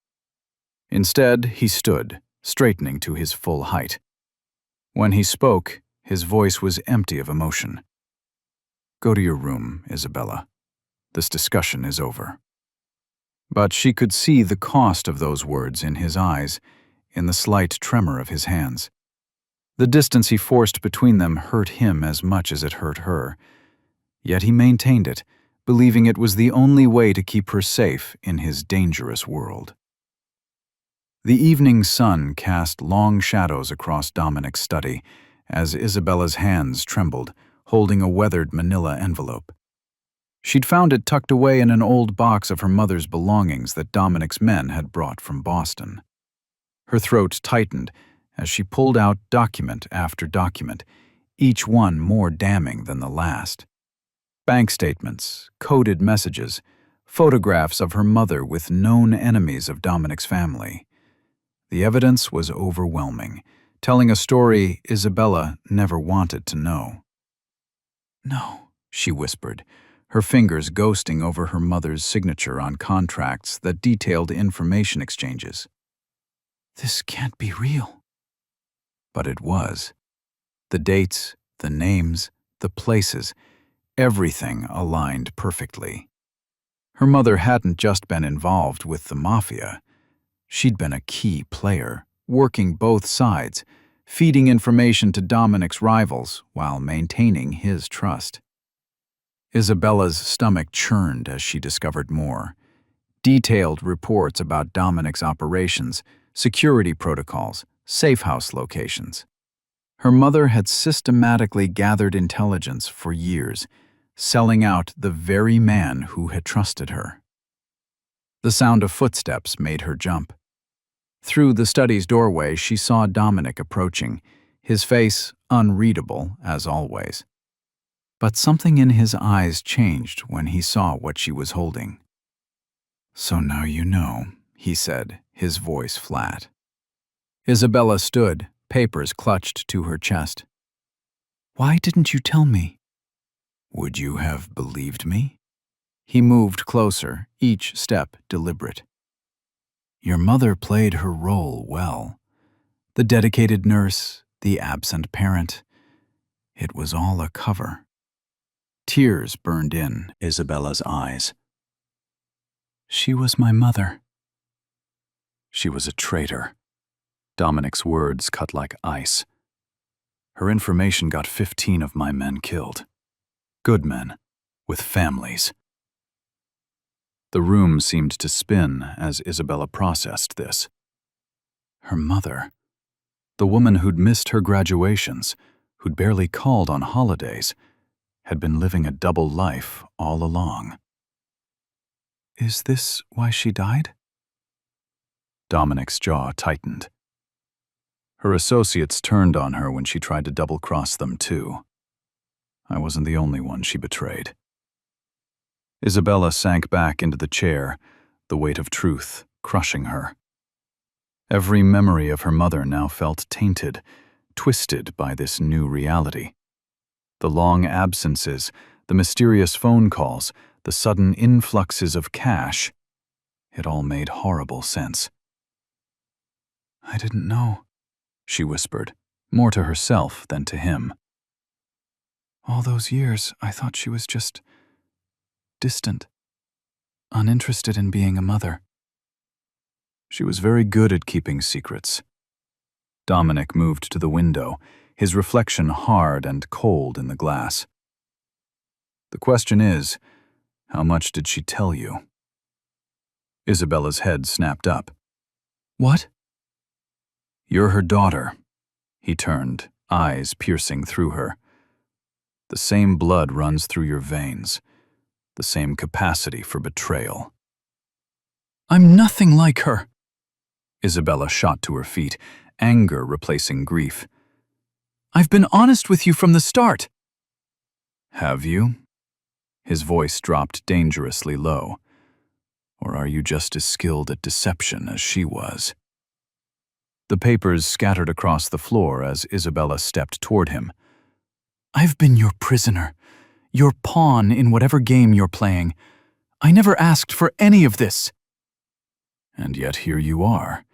Instead, he stood, straightening to his full height. When he spoke, his voice was empty of emotion. Go to your room, Isabella. This discussion is over. But she could see the cost of those words in his eyes, in the slight tremor of his hands. The distance he forced between them hurt him as much as it hurt her. Yet he maintained it, believing it was the only way to keep her safe in his dangerous world. The evening sun cast long shadows across Dominic's study as Isabella's hands trembled, holding a weathered manila envelope. She'd found it tucked away in an old box of her mother's belongings that Dominic's men had brought from Boston. Her throat tightened as she pulled out document after document, each one more damning than the last. Bank statements, coded messages, photographs of her mother with known enemies of Dominic's family. The evidence was overwhelming, telling a story Isabella never wanted to know. No, she whispered, her fingers ghosting over her mother's signature on contracts that detailed information exchanges. This can't be real. But it was. The dates, the names, the places, everything aligned perfectly. Her mother hadn't just been involved with the Mafia. She'd been a key player, working both sides, feeding information to Dominic's rivals while maintaining his trust. Isabella's stomach churned as she discovered more. Detailed reports about Dominic's operations, security protocols, safe house locations. Her mother had systematically gathered intelligence for years, selling out the very man who had trusted her. The sound of footsteps made her jump. Through the study's doorway, she saw Dominic approaching, his face unreadable as always. But something in his eyes changed when he saw what she was holding. "So now you know," he said, his voice flat. Isabella stood, papers clutched to her chest. "Why didn't you tell me?" "Would you have believed me?" He moved closer, each step deliberate. "Your mother played her role well. The dedicated nurse, the absent parent. It was all a cover." Tears burned in Isabella's eyes. "She was my mother." "She was a traitor." Dominic's words cut like ice. "Her information got 15 of my men killed. Good men, with families." The room seemed to spin as Isabella processed this. Her mother, the woman who'd missed her graduations, who'd barely called on holidays, had been living a double life all along. "Is this why she died?" Dominic's jaw tightened. Her associates turned on her when she tried to double-cross them too. I wasn't the only one she betrayed. Isabella sank back into the chair, the weight of truth crushing her. Every memory of her mother now felt tainted, twisted by this new reality. The long absences, the mysterious phone calls, the sudden influxes of cash. It all made horrible sense. "I didn't know," she whispered, more to herself than to him. "All those years, I thought she was just distant, uninterested in being a mother." She was very good at keeping secrets. Dominic moved to the window, his reflection hard and cold in the glass. "The question is, how much did she tell you?" Isabella's head snapped up. "What?" "You're her daughter." He turned, eyes piercing through her. "The same blood runs through your veins, the same capacity for betrayal." "I'm nothing like her." Isabella shot to her feet, anger replacing grief. "I've been honest with you from the start." "Have you?" His voice dropped dangerously low. "Or are you just as skilled at deception as she was?" The papers scattered across the floor as Isabella stepped toward him. "I've been your prisoner, your pawn in whatever game you're playing. I never asked for any of this." "And yet here you are,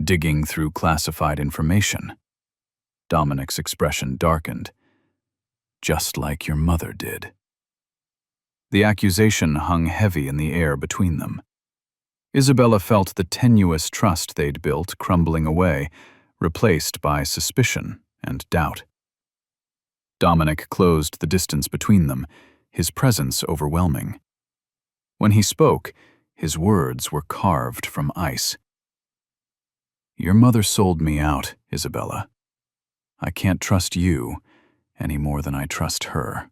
digging through classified information." Dominic's expression darkened. "Just like your mother did." The accusation hung heavy in the air between them. Isabella felt the tenuous trust they'd built crumbling away, replaced by suspicion and doubt. Dominic closed the distance between them, his presence overwhelming. When he spoke, his words were carved from ice. "Your mother sold me out, Isabella. I can't trust you any more than I trust her."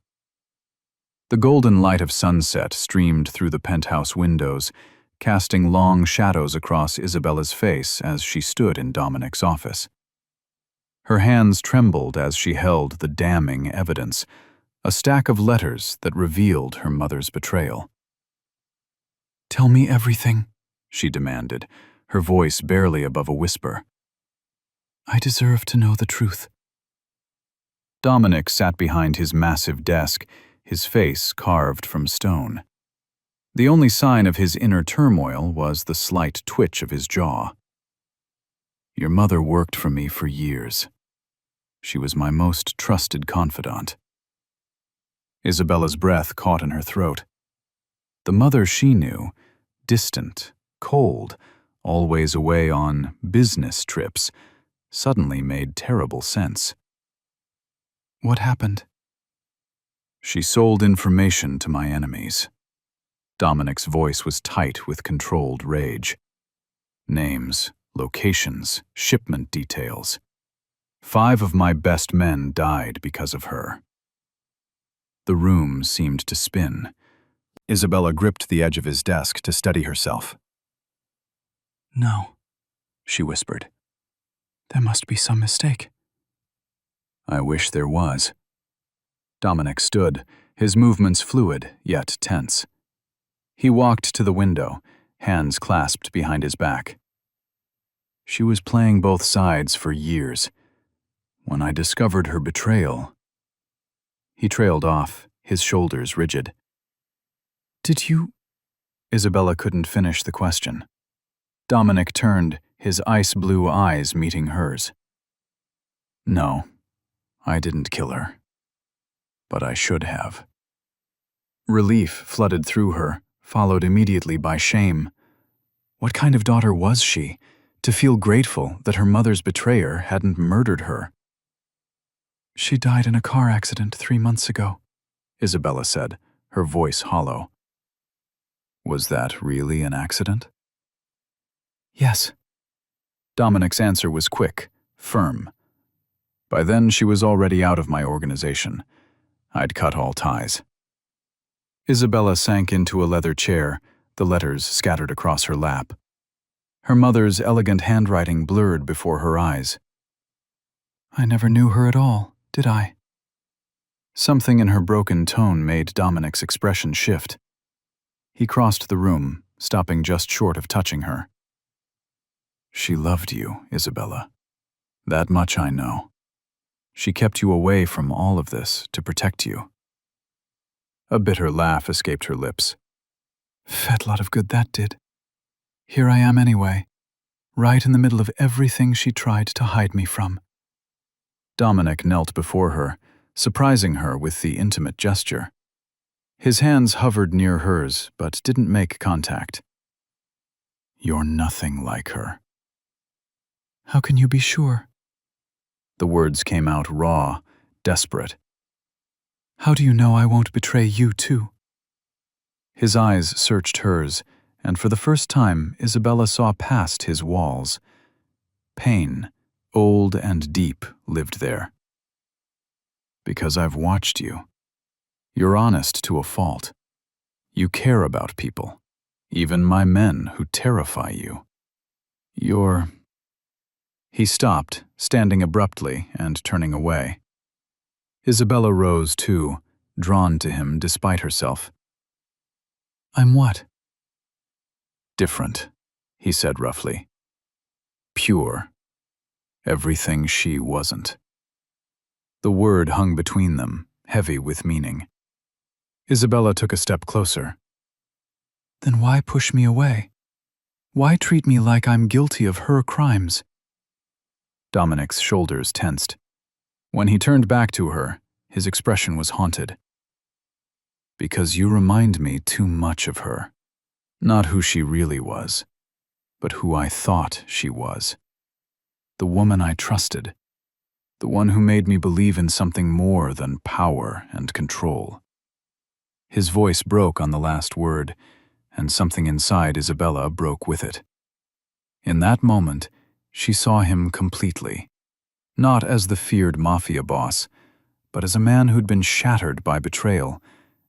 The golden light of sunset streamed through the penthouse windows, casting long shadows across Isabella's face as she stood in Dominic's office. Her hands trembled as she held the damning evidence, a stack of letters that revealed her mother's betrayal. "Tell me everything," she demanded, her voice barely above a whisper. "I deserve to know the truth." Dominic sat behind his massive desk, his face carved from stone. The only sign of his inner turmoil was the slight twitch of his jaw. "Your mother worked for me for years. She was my most trusted confidant. Isabella's breath caught in her throat. The mother she knew, distant, cold, always away on business trips, suddenly made terrible sense. What happened? She sold information to my enemies. Dominic's voice was tight with controlled rage. Names, locations, shipment details. 5 of my best men died because of her. The room seemed to spin. Isabella gripped the edge of his desk to steady herself. "No," she whispered. "There must be some mistake." "I wish there was." Dominic stood, his movements fluid, yet tense. He walked to the window, hands clasped behind his back. She was playing both sides for years. When I discovered her betrayal... He trailed off, his shoulders rigid. "Did you—" Isabella couldn't finish the question. Dominic turned, his ice-blue eyes meeting hers. "No, I didn't kill her. But I should have." Relief flooded through her, followed immediately by shame. What kind of daughter was she, to feel grateful that her mother's betrayer hadn't murdered her? "She died in a car accident 3 months ago," Isabella said, her voice hollow. "Was that really an accident?" "Yes." Dominic's answer was quick, firm. By then she was already out of my organization. I'd cut all ties. Isabella sank into a leather chair, the letters scattered across her lap. Her mother's elegant handwriting blurred before her eyes. "I never knew her at all, did I?" Something in her broken tone made Dominic's expression shift. He crossed the room, stopping just short of touching her. "She loved you, Isabella. That much I know. She kept you away from all of this to protect you." A bitter laugh escaped her lips. "Fat lot of good that did. Here I am anyway, right in the middle of everything she tried to hide me from." Dominic knelt before her, surprising her with the intimate gesture. His hands hovered near hers, but didn't make contact. "You're nothing like her." "How can you be sure?" The words came out raw, desperate. "How do you know I won't betray you too?" His eyes searched hers, and for the first time Isabella saw past his walls. Pain, old and deep, lived there. "Because I've watched you. You're honest to a fault. You care about people, even my men who terrify you. You're—" He stopped, standing abruptly and turning away. Isabella rose too, drawn to him despite herself. "I'm what?" "Different," he said roughly. "Pure. Everything she wasn't." The word hung between them, heavy with meaning. Isabella took a step closer. "Then why push me away? Why treat me like I'm guilty of her crimes?" Dominic's shoulders tensed. When he turned back to her, his expression was haunted. "Because you remind me too much of her. Not who she really was, but who I thought she was. The woman I trusted. The one who made me believe in something more than power and control." His voice broke on the last word, and something inside Isabella broke with it. In that moment, she saw him completely. Not as the feared Mafia boss, but as a man who'd been shattered by betrayal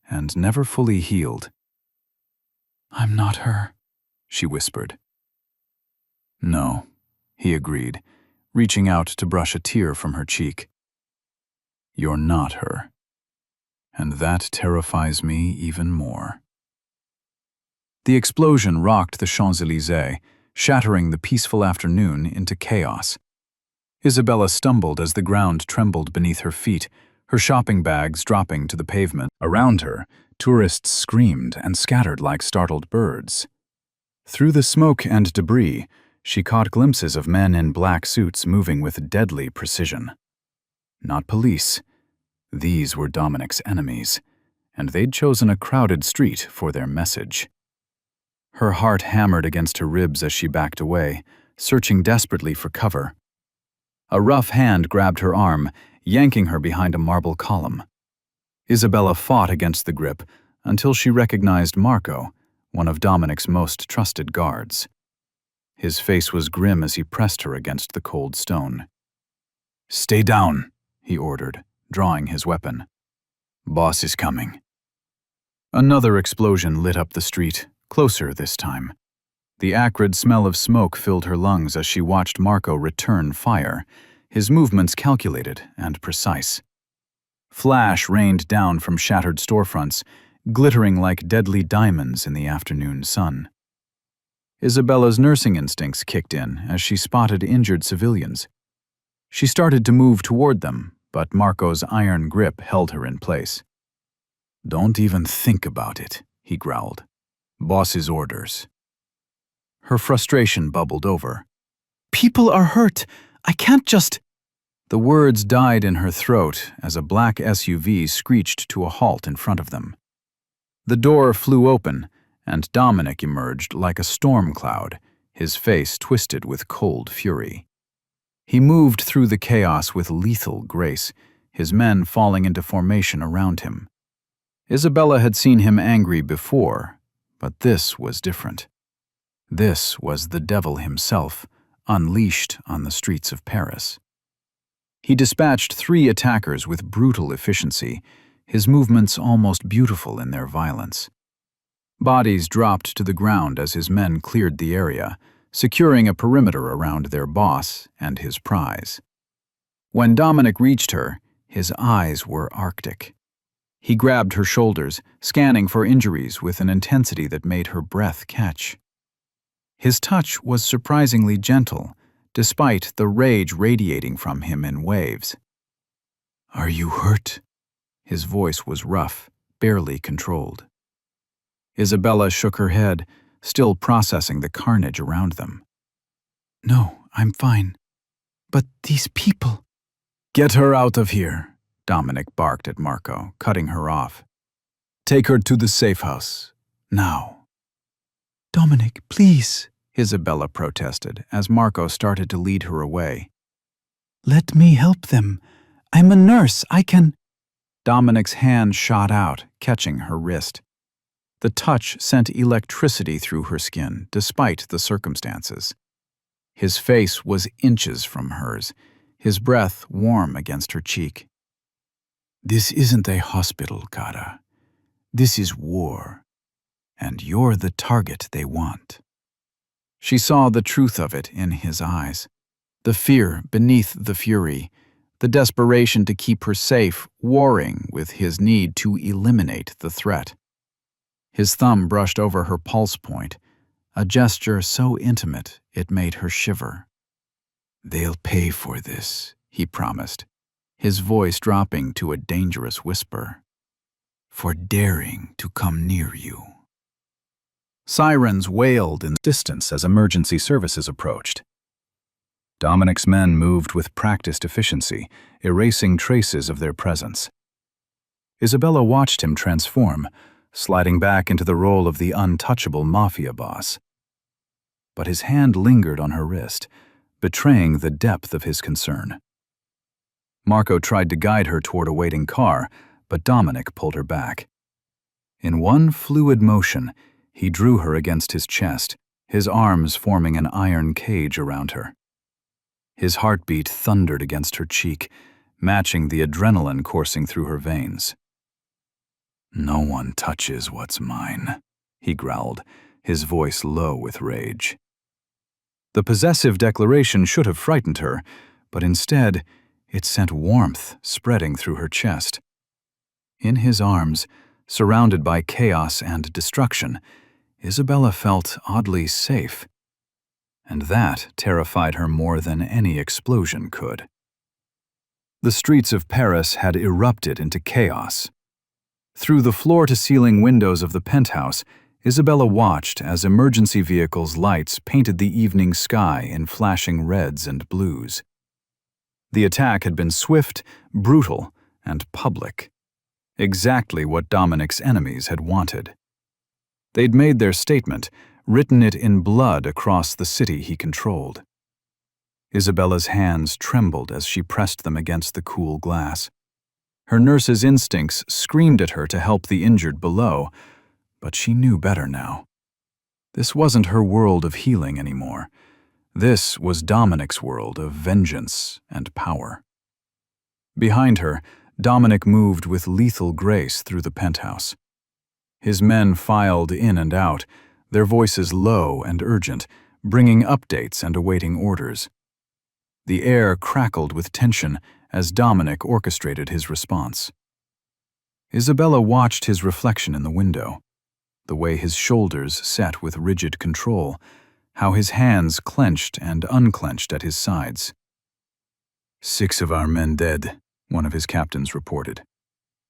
and never fully healed. "I'm not her," she whispered. "No," he agreed, reaching out to brush a tear from her cheek. "You're not her. And that terrifies me even more." The explosion rocked the Champs-Élysées, shattering the peaceful afternoon into chaos. Isabella stumbled as the ground trembled beneath her feet, her shopping bags dropping to the pavement. Around her, tourists screamed and scattered like startled birds. Through the smoke and debris, she caught glimpses of men in black suits moving with deadly precision. not police. These were Dominic's enemies, and they'd chosen a crowded street for their message. Her heart hammered against her ribs as she backed away, searching desperately for cover. A rough hand grabbed her arm, yanking her behind a marble column. Isabella fought against the grip until she recognized Marco, one of Dominic's most trusted guards. His face was grim as he pressed her against the cold stone. "Stay down," he ordered, drawing his weapon. "Boss is coming." Another explosion lit up the street, closer this time. The acrid smell of smoke filled her lungs as she watched Marco return fire, his movements calculated and precise. Flash rained down from shattered storefronts, glittering like deadly diamonds in the afternoon sun. Isabella's nursing instincts kicked in as she spotted injured civilians. She started to move toward them, but Marco's iron grip held her in place. "Don't even think about it," he growled. "Boss's orders." Her frustration bubbled over. "People are hurt. I can't just—" The words died in her throat as a black SUV screeched to a halt in front of them. The door flew open, and Dominic emerged like a storm cloud, his face twisted with cold fury. He moved through the chaos with lethal grace, his men falling into formation around him. Isabella had seen him angry before, but this was different. This was the devil himself, unleashed on the streets of Paris. He dispatched 3 attackers with brutal efficiency, his movements almost beautiful in their violence. Bodies dropped to the ground as his men cleared the area, securing a perimeter around their boss and his prize. When Dominic reached her, his eyes were arctic. He grabbed her shoulders, scanning for injuries with an intensity that made her breath catch. His touch was surprisingly gentle, despite the rage radiating from him in waves. "Are you hurt?" His voice was rough, barely controlled. Isabella shook her head, still processing the carnage around them. "No, I'm fine. But these people—" "Get her out of here," Dominic barked at Marco, cutting her off. "Take her to the safe house. Now." "Dominic, please," Isabella protested as Marco started to lead her away. "Let me help them. I'm a nurse. I can—" Dominic's hand shot out, catching her wrist. The touch sent electricity through her skin, despite the circumstances. His face was inches from hers, his breath warm against her cheek. "This isn't a hospital, Cara. This is war. And you're the target they want." She saw the truth of it in his eyes. The fear beneath the fury, the desperation to keep her safe, warring with his need to eliminate the threat. His thumb brushed over her pulse point, a gesture so intimate it made her shiver. "They'll pay for this," he promised, his voice dropping to a dangerous whisper. "For daring to come near you." Sirens wailed in the distance as emergency services approached. Dominic's men moved with practiced efficiency, erasing traces of their presence. Isabella watched him transform, sliding back into the role of the untouchable Mafia boss. But his hand lingered on her wrist, betraying the depth of his concern. Marco tried to guide her toward a waiting car, but Dominic pulled her back. In one fluid motion, he drew her against his chest, his arms forming an iron cage around her. His heartbeat thundered against her cheek, matching the adrenaline coursing through her veins. "No one touches what's mine," he growled, his voice low with rage. The possessive declaration should have frightened her, but instead, it sent warmth spreading through her chest. In his arms, surrounded by chaos and destruction, Isabella felt oddly safe. And that terrified her more than any explosion could. The streets of Paris had erupted into chaos. Through the floor-to-ceiling windows of the penthouse, Isabella watched as emergency vehicles' lights painted the evening sky in flashing reds and blues. The attack had been swift, brutal, and public. Exactly what Dominic's enemies had wanted. They'd made their statement, written it in blood across the city he controlled. Isabella's hands trembled as she pressed them against the cool glass. Her nurse's instincts screamed at her to help the injured below, but she knew better now. This wasn't her world of healing anymore. This was Dominic's world of vengeance and power. Behind her, Dominic moved with lethal grace through the penthouse. His men filed in and out, their voices low and urgent, bringing updates and awaiting orders. The air crackled with tension as Dominic orchestrated his response. Isabella watched his reflection in the window, the way his shoulders set with rigid control, how his hands clenched and unclenched at his sides. 6 of our men dead, one of his captains reported.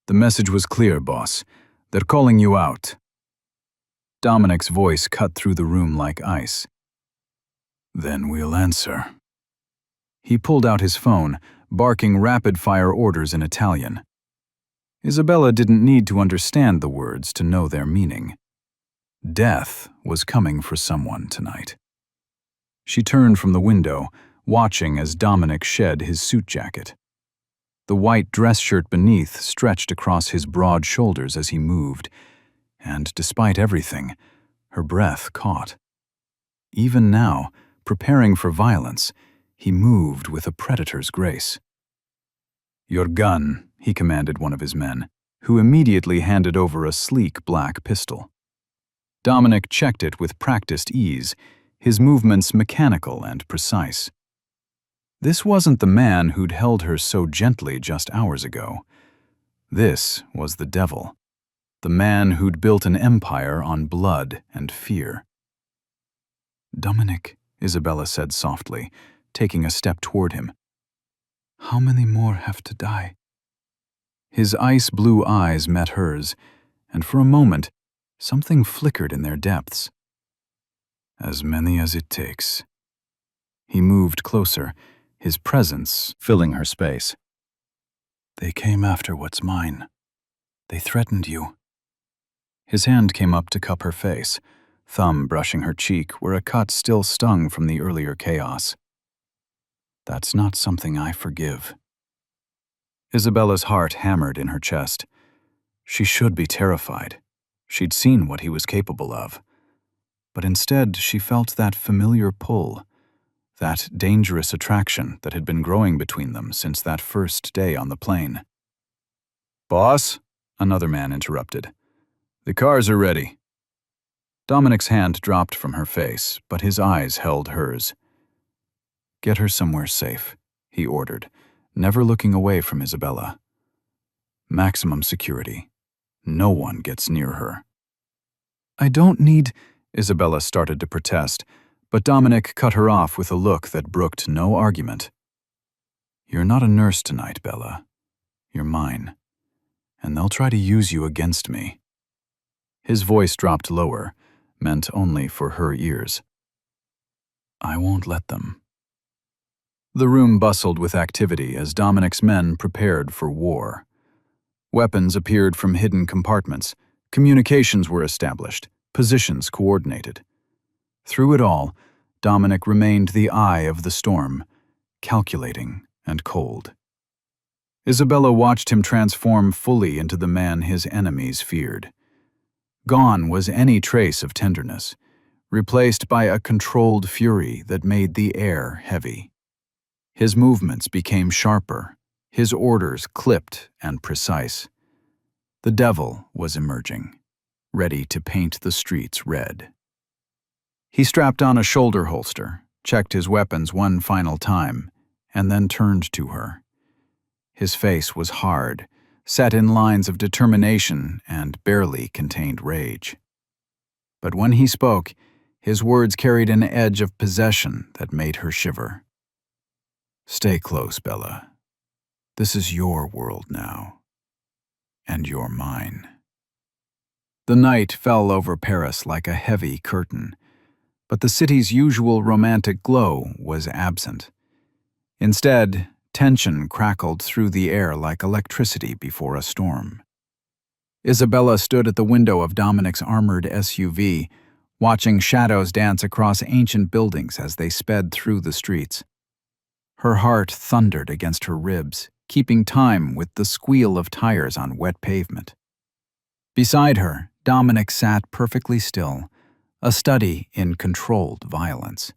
The message was clear, boss. They're calling you out. Dominic's voice cut through the room like ice. Then we'll answer. He pulled out his phone, barking rapid-fire orders in Italian. Isabella didn't need to understand the words to know their meaning. Death was coming for someone tonight. She turned from the window, watching as Dominic shed his suit jacket. The white dress shirt beneath stretched across his broad shoulders as he moved, and despite everything, her breath caught. Even now, preparing for violence, he moved with a predator's grace. Your gun, he commanded one of his men, who immediately handed over a sleek black pistol. Dominic checked it with practiced ease, his movements mechanical and precise. This wasn't the man who'd held her so gently just hours ago. This was the devil, the man who'd built an empire on blood and fear. Dominic, Isabella said softly, taking a step toward him. How many more have to die? His ice-blue eyes met hers, and for a moment, something flickered in their depths. As many as it takes. He moved closer, his presence filling her space. They came after what's mine. They threatened you. His hand came up to cup her face, thumb brushing her cheek where a cut still stung from the earlier chaos. That's not something I forgive. Isabella's heart hammered in her chest. She should be terrified. She'd seen what he was capable of. But instead, she felt that familiar pull, that dangerous attraction that had been growing between them since that first day on the plane. Boss, another man interrupted. The cars are ready. Dominic's hand dropped from her face, but his eyes held hers. Get her somewhere safe, he ordered, never looking away from Isabella. Maximum security. No one gets near her. I don't need... Isabella started to protest, but Dominic cut her off with a look that brooked no argument. You're not a nurse tonight, Bella. You're mine. And they'll try to use you against me. His voice dropped lower, meant only for her ears. I won't let them. The room bustled with activity as Dominic's men prepared for war. Weapons appeared from hidden compartments, communications were established, positions coordinated. Through it all, Dominic remained the eye of the storm, calculating and cold. Isabella watched him transform fully into the man his enemies feared. Gone was any trace of tenderness, replaced by a controlled fury that made the air heavy. His movements became sharper, his orders clipped and precise. The devil was emerging, ready to paint the streets red. He strapped on a shoulder holster, checked his weapons one final time, and then turned to her. His face was hard, set in lines of determination and barely contained rage. But when he spoke, his words carried an edge of possession that made her shiver. Stay close, Bella. This is your world now. And you're mine. The night fell over Paris like a heavy curtain, but the city's usual romantic glow was absent. Instead, Tension crackled through the air like electricity before a storm. Isabella stood at the window of Dominic's armored SUV, watching shadows dance across ancient buildings as they sped through the streets. Her heart thundered against her ribs, keeping time with the squeal of tires on wet pavement. Beside her, Dominic sat perfectly still, a study in controlled violence.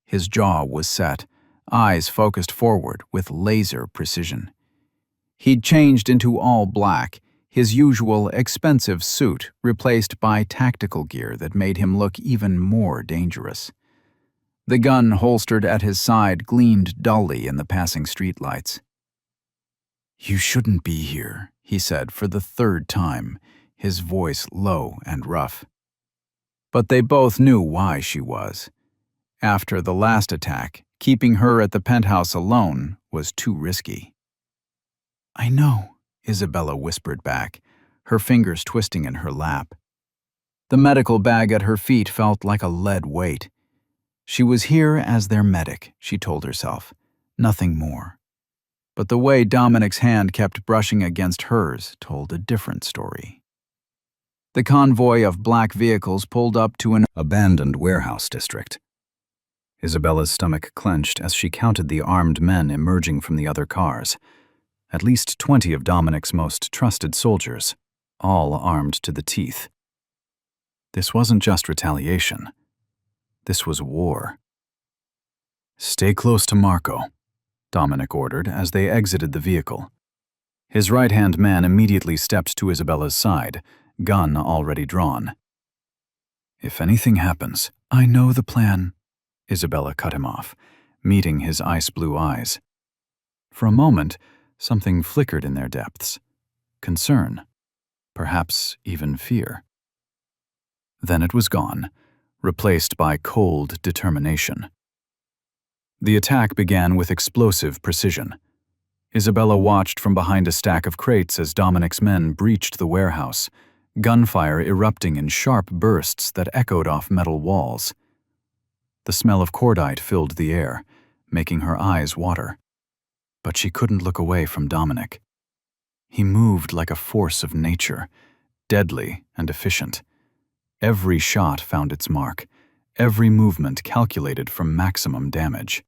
His jaw was set, eyes focused forward with laser precision. He'd changed into all black, his usual expensive suit replaced by tactical gear that made him look even more dangerous. The gun holstered at his side gleamed dully in the passing streetlights. "You shouldn't be here," he said for the third time, his voice low and rough. But they both knew why she was. After the last attack, keeping her at the penthouse alone was too risky. "I know," Isabella whispered back, her fingers twisting in her lap. The medical bag at her feet felt like a lead weight. She was here as their medic, she told herself, nothing more. But the way Dominic's hand kept brushing against hers told a different story. The convoy of black vehicles pulled up to an abandoned warehouse district. Isabella's stomach clenched as she counted the armed men emerging from the other cars. At least 20 of Dominic's most trusted soldiers, all armed to the teeth. This wasn't just retaliation. This was war. "Stay close to Marco," Dominic ordered as they exited the vehicle. His right-hand man immediately stepped to Isabella's side, gun already drawn. "If anything happens, I know the plan," Isabella cut him off, meeting his ice-blue eyes. For a moment, something flickered in their depths. Concern. Perhaps even fear. Then it was gone, replaced by cold determination. The attack began with explosive precision. Isabella watched from behind a stack of crates as Dominic's men breached the warehouse, gunfire erupting in sharp bursts that echoed off metal walls. The smell of cordite filled the air, making her eyes water. But she couldn't look away from Dominic. He moved like a force of nature, deadly and efficient. Every shot found its mark, every movement calculated for maximum damage.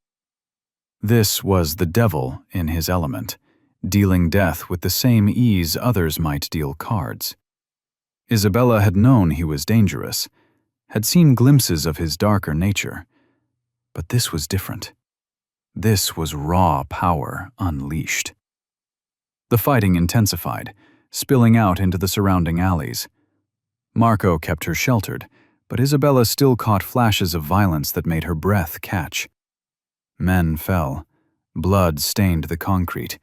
This was the devil in his element, dealing death with the same ease others might deal cards. Isabella had known he was dangerous, had seen glimpses of his darker nature. But this was different. This was raw power unleashed. The fighting intensified, spilling out into the surrounding alleys. Marco kept her sheltered, but Isabella still caught flashes of violence that made her breath catch. Men fell, blood stained the concrete,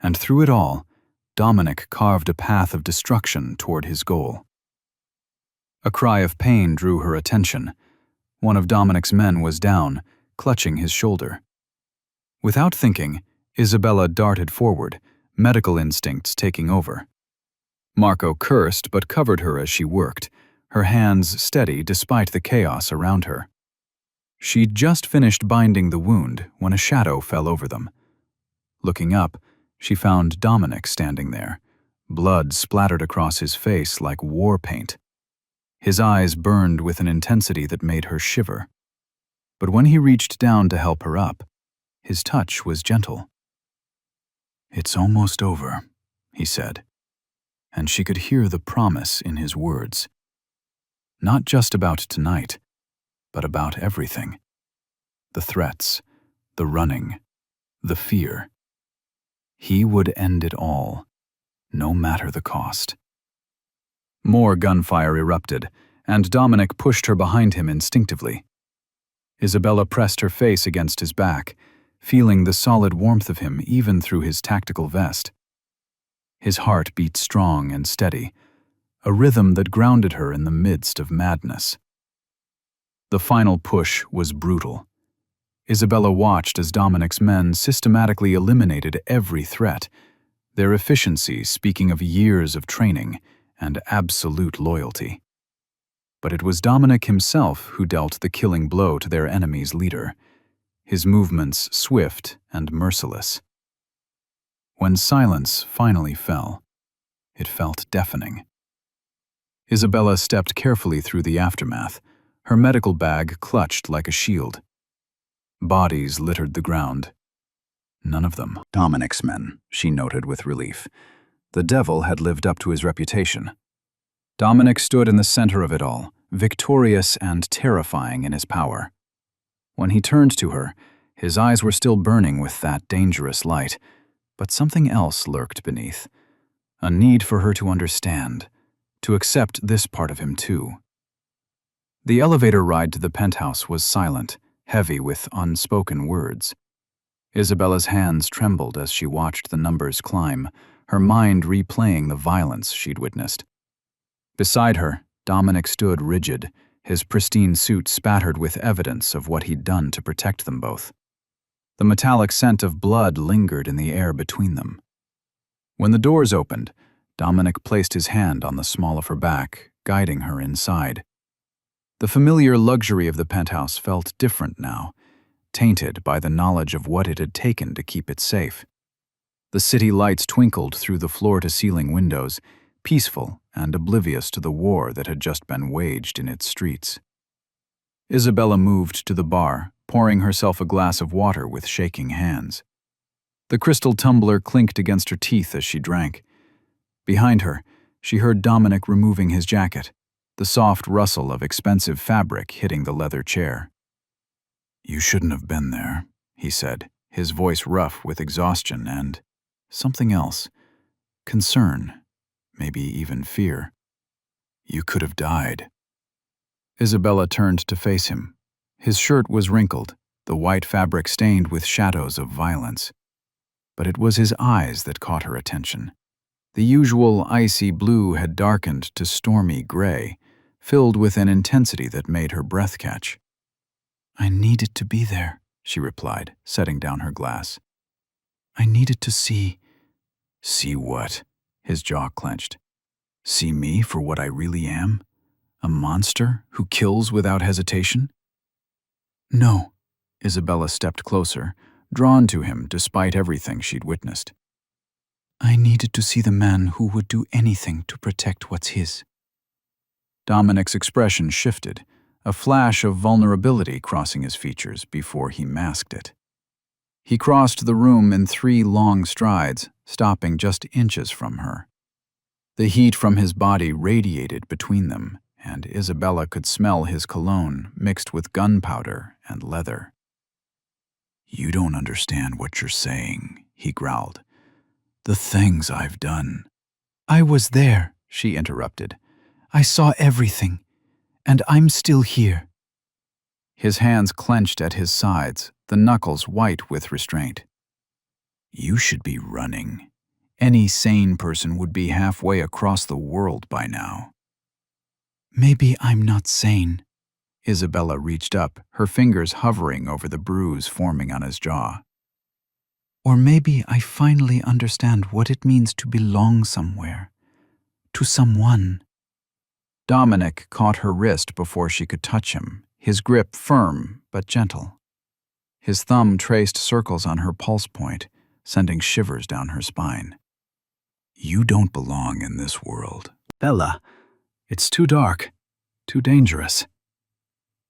and through it all, Dominic carved a path of destruction toward his goal. A cry of pain drew her attention. One of Dominic's men was down, clutching his shoulder. Without thinking, Isabella darted forward, medical instincts taking over. Marco cursed but covered her as she worked, her hands steady despite the chaos around her. She'd just finished binding the wound when a shadow fell over them. Looking up, she found Dominic standing there, blood splattered across his face like war paint. His eyes burned with an intensity that made her shiver. But when he reached down to help her up, his touch was gentle. "It's almost over," he said, and she could hear the promise in his words. Not just about tonight, but about everything. The threats, the running, the fear. He would end it all, no matter the cost. More gunfire erupted, and Dominic pushed her behind him instinctively. Isabella pressed her face against his back, feeling the solid warmth of him even through his tactical vest. His heart beat strong and steady, a rhythm that grounded her in the midst of madness. The final push was brutal. Isabella watched as Dominic's men systematically eliminated every threat, their efficiency speaking of years of training and absolute loyalty. But it was Dominic himself who dealt the killing blow to their enemy's leader. his movements swift and merciless. When silence finally fell, it felt deafening. Isabella stepped carefully through the aftermath, her medical bag clutched like a shield. Bodies littered the ground. None of them Dominic's men, she noted with relief. The devil had lived up to his reputation. Dominic stood in the center of it all, victorious and terrifying in his power. When he turned to her, his eyes were still burning with that dangerous light, but something else lurked beneath. A need for her to understand, to accept this part of him too. The elevator ride to the penthouse was silent, heavy with unspoken words. Isabella's hands trembled as she watched the numbers climb, her mind replaying the violence she'd witnessed. Beside her, Dominic stood rigid, his pristine suit spattered with evidence of what he'd done to protect them both. The metallic scent of blood lingered in the air between them. When the doors opened, Dominic placed his hand on the small of her back, guiding her inside. The familiar luxury of the penthouse felt different now, tainted by the knowledge of what it had taken to keep it safe. The city lights twinkled through the floor-to-ceiling windows, peaceful and oblivious to the war that had just been waged in its streets. Isabella moved to the bar, pouring herself a glass of water with shaking hands. The crystal tumbler clinked against her teeth as she drank. Behind her, she heard Dominic removing his jacket, the soft rustle of expensive fabric hitting the leather chair. "You shouldn't have been there," he said, his voice rough with exhaustion and something else. Concern, maybe even fear. "You could have died." Isabella turned to face him. His shirt was wrinkled, the white fabric stained with shadows of violence. But it was his eyes that caught her attention. The usual icy blue had darkened to stormy gray, filled with an intensity that made her breath catch. "I needed to be there," she replied, setting down her glass. "I needed to see." "See what?" His jaw clenched. "See me for what I really am? A monster who kills without hesitation?" "No." Isabella stepped closer, drawn to him despite everything she'd witnessed. "I needed to see the man who would do anything to protect what's his." Dominic's expression shifted, a flash of vulnerability crossing his features before he masked it. He crossed the room in 3 long strides, stopping just inches from her. The heat from his body radiated between them, and Isabella could smell his cologne mixed with gunpowder and leather. "You don't understand what you're saying," he growled. "The things I've done." "I was there," she interrupted. "I saw everything, and I'm still here." His hands clenched at his sides, the knuckles white with restraint. "You should be running. Any sane person would be halfway across the world by now." "Maybe I'm not sane." Isabella reached up, her fingers hovering over the bruise forming on his jaw. "Or maybe I finally understand what it means to belong somewhere. To someone." Dominic caught her wrist before she could touch him, his grip firm but gentle. His thumb traced circles on her pulse point, sending shivers down her spine. "You don't belong in this world." "Bella, it's too dark, too dangerous."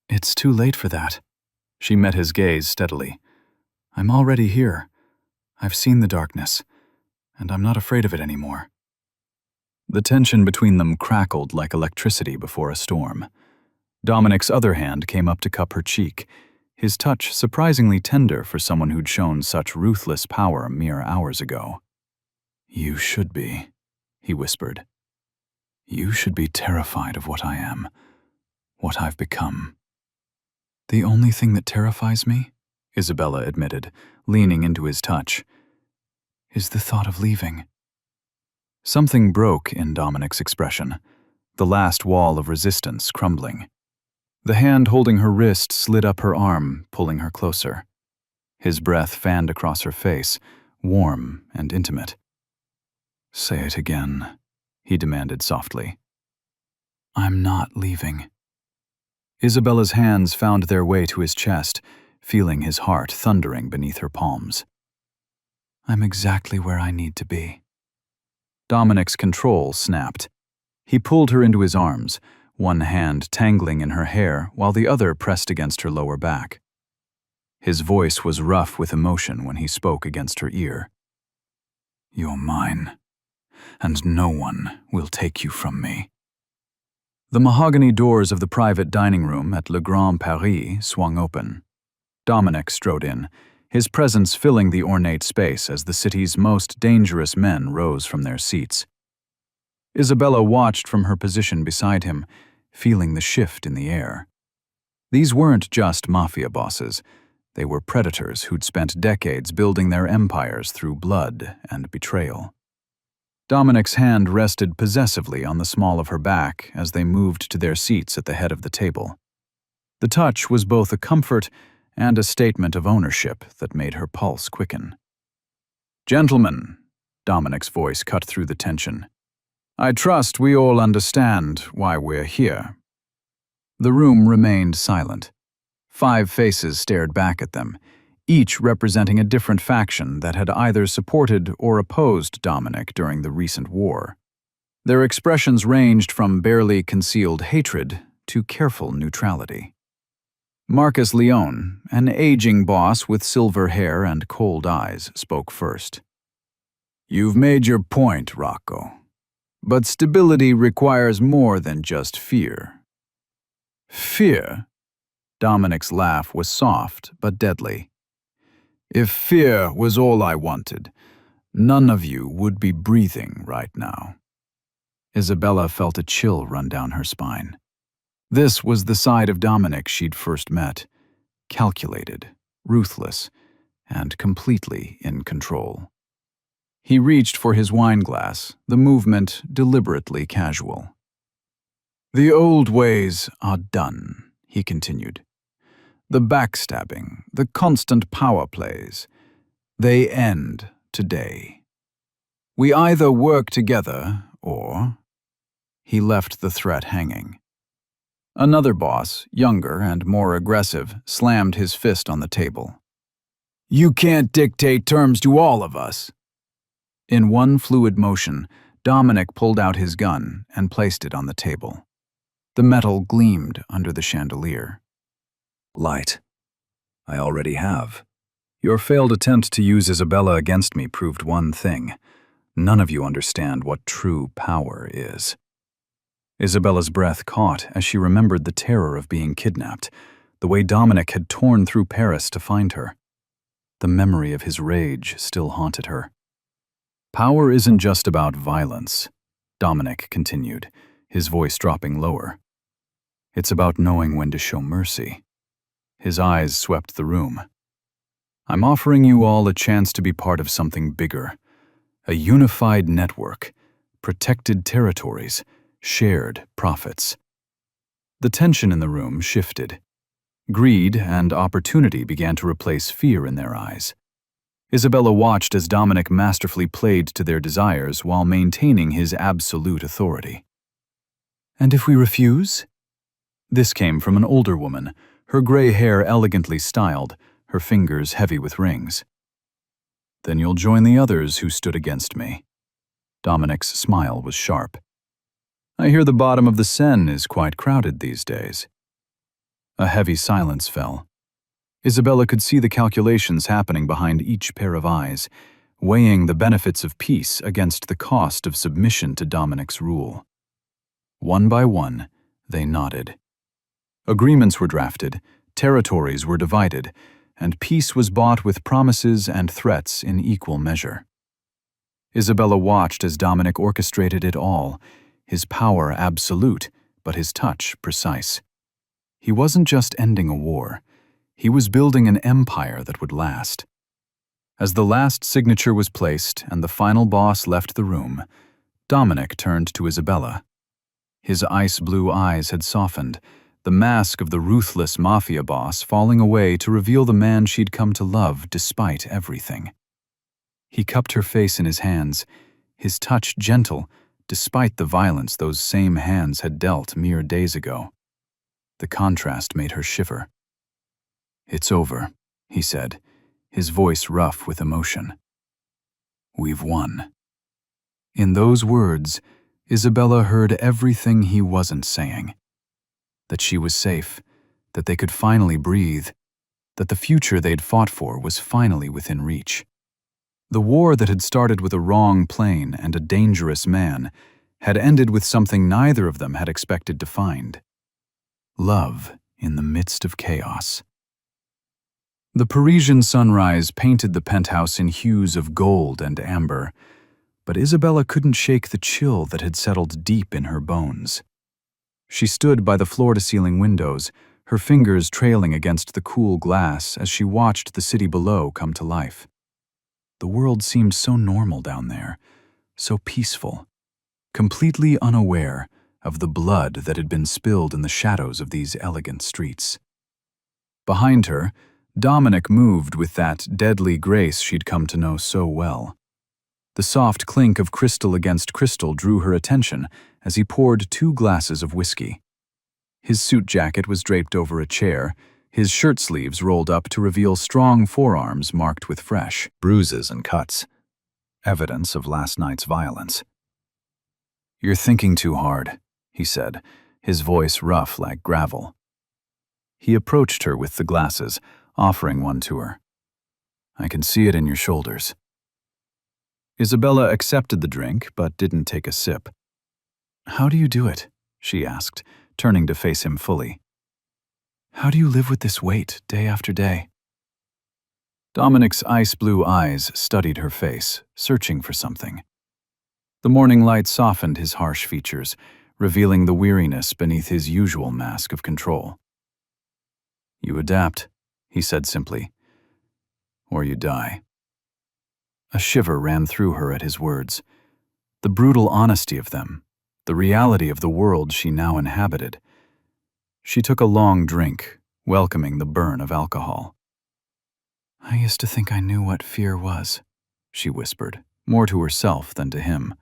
"It's too late for that." She met his gaze steadily. "I'm already here. I've seen the darkness, and I'm not afraid of it anymore." The tension between them crackled like electricity before a storm. Dominic's other hand came up to cup her cheek, his touch surprisingly tender for someone who'd shown such ruthless power mere hours ago. "You should be," he whispered. "You should be terrified of what I am, what I've become." "The only thing that terrifies me," Isabella admitted, leaning into his touch, "is the thought of leaving." Something broke in Dominic's expression, the last wall of resistance crumbling. The hand holding her wrist slid up her arm, pulling her closer. His breath fanned across her face, warm and intimate. "Say it again," he demanded softly. "I'm not leaving." Isabella's hands found their way to his chest, feeling his heart thundering beneath her palms. I'm exactly where I need to be. Dominic's control snapped. He pulled her into his arms, one hand tangling in her hair while the other pressed against her lower back. His voice was rough with emotion when he spoke against her ear. You're mine, and no one will take you from me. The mahogany doors of the private dining room at Le Grand Paris swung open. Dominic strode in, his presence filling the ornate space as the city's most dangerous men rose from their seats. Isabella watched from her position beside him, feeling the shift in the air. These weren't just mafia bosses. They were predators who'd spent decades building their empires through blood and betrayal. Dominic's hand rested possessively on the small of her back as they moved to their seats at the head of the table. The touch was both a comfort and a statement of ownership that made her pulse quicken. Gentlemen, Dominic's voice cut through the tension. I trust we all understand why we're here. The room remained silent. 5 faces stared back at them, each representing a different faction that had either supported or opposed Dominic during the recent war. Their expressions ranged from barely concealed hatred to careful neutrality. Marcus Leone, an aging boss with silver hair and cold eyes, spoke first. You've made your point, Rocco. But stability requires more than just fear. Fear? Dominic's laugh was soft but deadly. If fear was all I wanted, none of you would be breathing right now. Isabella felt a chill run down her spine. This was the side of Dominic she'd first met, calculated, ruthless, and completely in control. He reached for his wineglass, the movement deliberately casual. The old ways are done, he continued. The backstabbing, the constant power plays, they end today. We either work together or... He left the threat hanging. Another boss, younger and more aggressive, slammed his fist on the table. You can't dictate terms to all of us. In one fluid motion, Dominic pulled out his gun and placed it on the table. The metal gleamed under the chandelier. Light. I already have. Your failed attempt to use Isabella against me proved one thing. None of you understand what true power is. Isabella's breath caught as she remembered the terror of being kidnapped, the way Dominic had torn through Paris to find her. The memory of his rage still haunted her. Power isn't just about violence, Dominic continued, his voice dropping lower. It's about knowing when to show mercy. His eyes swept the room. I'm offering you all a chance to be part of something bigger. A unified network, protected territories, shared profits. The tension in the room shifted. Greed and opportunity began to replace fear in their eyes. Isabella watched as Dominic masterfully played to their desires while maintaining his absolute authority. And if we refuse? This came from an older woman, her gray hair elegantly styled, her fingers heavy with rings. Then you'll join the others who stood against me. Dominic's smile was sharp. I hear the bottom of the Seine is quite crowded these days. A heavy silence fell. Isabella could see the calculations happening behind each pair of eyes, weighing the benefits of peace against the cost of submission to Dominic's rule. One by one, they nodded. Agreements were drafted, territories were divided, and peace was bought with promises and threats in equal measure. Isabella watched as Dominic orchestrated it all, his power absolute, but his touch precise. He wasn't just ending a war. He was building an empire that would last. As the last signature was placed and the final boss left the room, Dominic turned to Isabella. His ice-blue eyes had softened, the mask of the ruthless mafia boss falling away to reveal the man she'd come to love despite everything. He cupped her face in his hands, his touch gentle, despite the violence those same hands had dealt mere days ago. The contrast made her shiver. "It's over," he said, his voice rough with emotion. "We've won." In those words, Isabella heard everything he wasn't saying. That she was safe, that they could finally breathe, that the future they'd fought for was finally within reach. The war that had started with a wrong plane and a dangerous man had ended with something neither of them had expected to find: love in the midst of chaos. The Parisian sunrise painted the penthouse in hues of gold and amber, but Isabella couldn't shake the chill that had settled deep in her bones. She stood by the floor-to-ceiling windows, her fingers trailing against the cool glass as she watched the city below come to life. The world seemed so normal down there, so peaceful, completely unaware of the blood that had been spilled in the shadows of these elegant streets. Behind her, Dominic moved with that deadly grace she'd come to know so well. The soft clink of crystal against crystal drew her attention as he poured 2 glasses of whiskey. His suit jacket was draped over a chair, his shirt sleeves rolled up to reveal strong forearms marked with fresh bruises and cuts, evidence of last night's violence. "You're thinking too hard," he said, his voice rough like gravel. He approached her with the glasses, offering one to her. "I can see it in your shoulders." Isabella accepted the drink, but didn't take a sip. "How do you do it?" she asked, turning to face him fully. "How do you live with this weight, day after day?" Dominic's ice-blue eyes studied her face, searching for something. The morning light softened his harsh features, revealing the weariness beneath his usual mask of control. "You adapt," he said simply, "or you die." A shiver ran through her at his words. The brutal honesty of them, the reality of the world she now inhabited. She took a long drink, welcoming the burn of alcohol. "I used to think I knew what fear was," she whispered, more to herself than to him.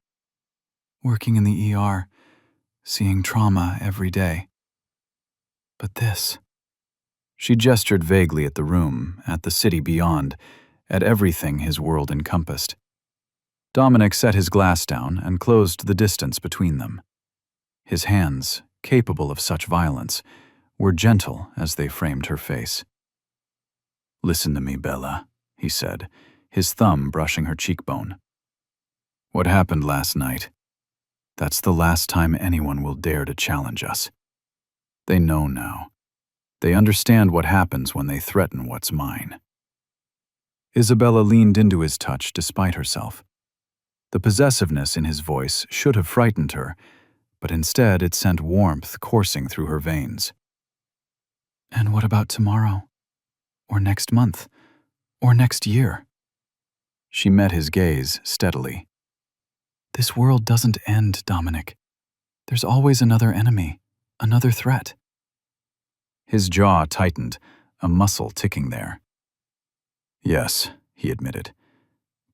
"Working in the ER, seeing trauma every day. But this..." She gestured vaguely at the room, at the city beyond, at everything his world encompassed. Dominic set his glass down and closed the distance between them. His hands, capable of such violence, were gentle as they framed her face. "Listen to me, Bella," he said, his thumb brushing her cheekbone. "What happened last night? That's the last time anyone will dare to challenge us. They know now. They understand what happens when they threaten what's mine." Isabella leaned into his touch despite herself. The possessiveness in his voice should have frightened her, but instead it sent warmth coursing through her veins. "And what about tomorrow? Or next month? Or next year?" She met his gaze steadily. "This world doesn't end, Dominic. There's always another enemy, another threat." His jaw tightened, a muscle ticking there. "Yes," he admitted,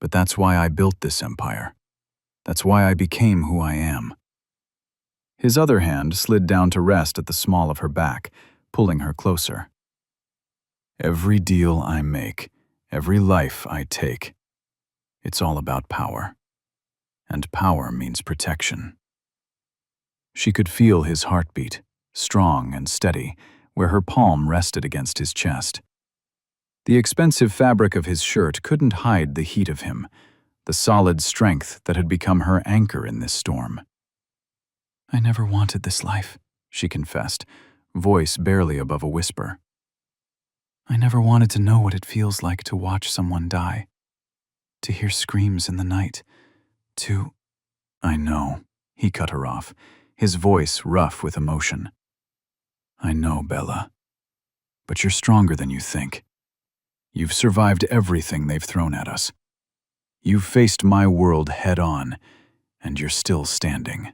"but that's why I built this empire. That's why I became who I am." His other hand slid down to rest at the small of her back, pulling her closer. "Every deal I make, every life I take, it's all about power. And power means protection." She could feel his heartbeat, strong and steady, where her palm rested against his chest. The expensive fabric of his shirt couldn't hide the heat of him, the solid strength that had become her anchor in this storm. "I never wanted this life," she confessed, voice barely above a whisper. "I never wanted to know what it feels like to watch someone die, to hear screams in the night, to..." "I know," he cut her off, his voice rough with emotion. "I know, Bella. But you're stronger than you think. You've survived everything they've thrown at us. You've faced my world head-on, and you're still standing."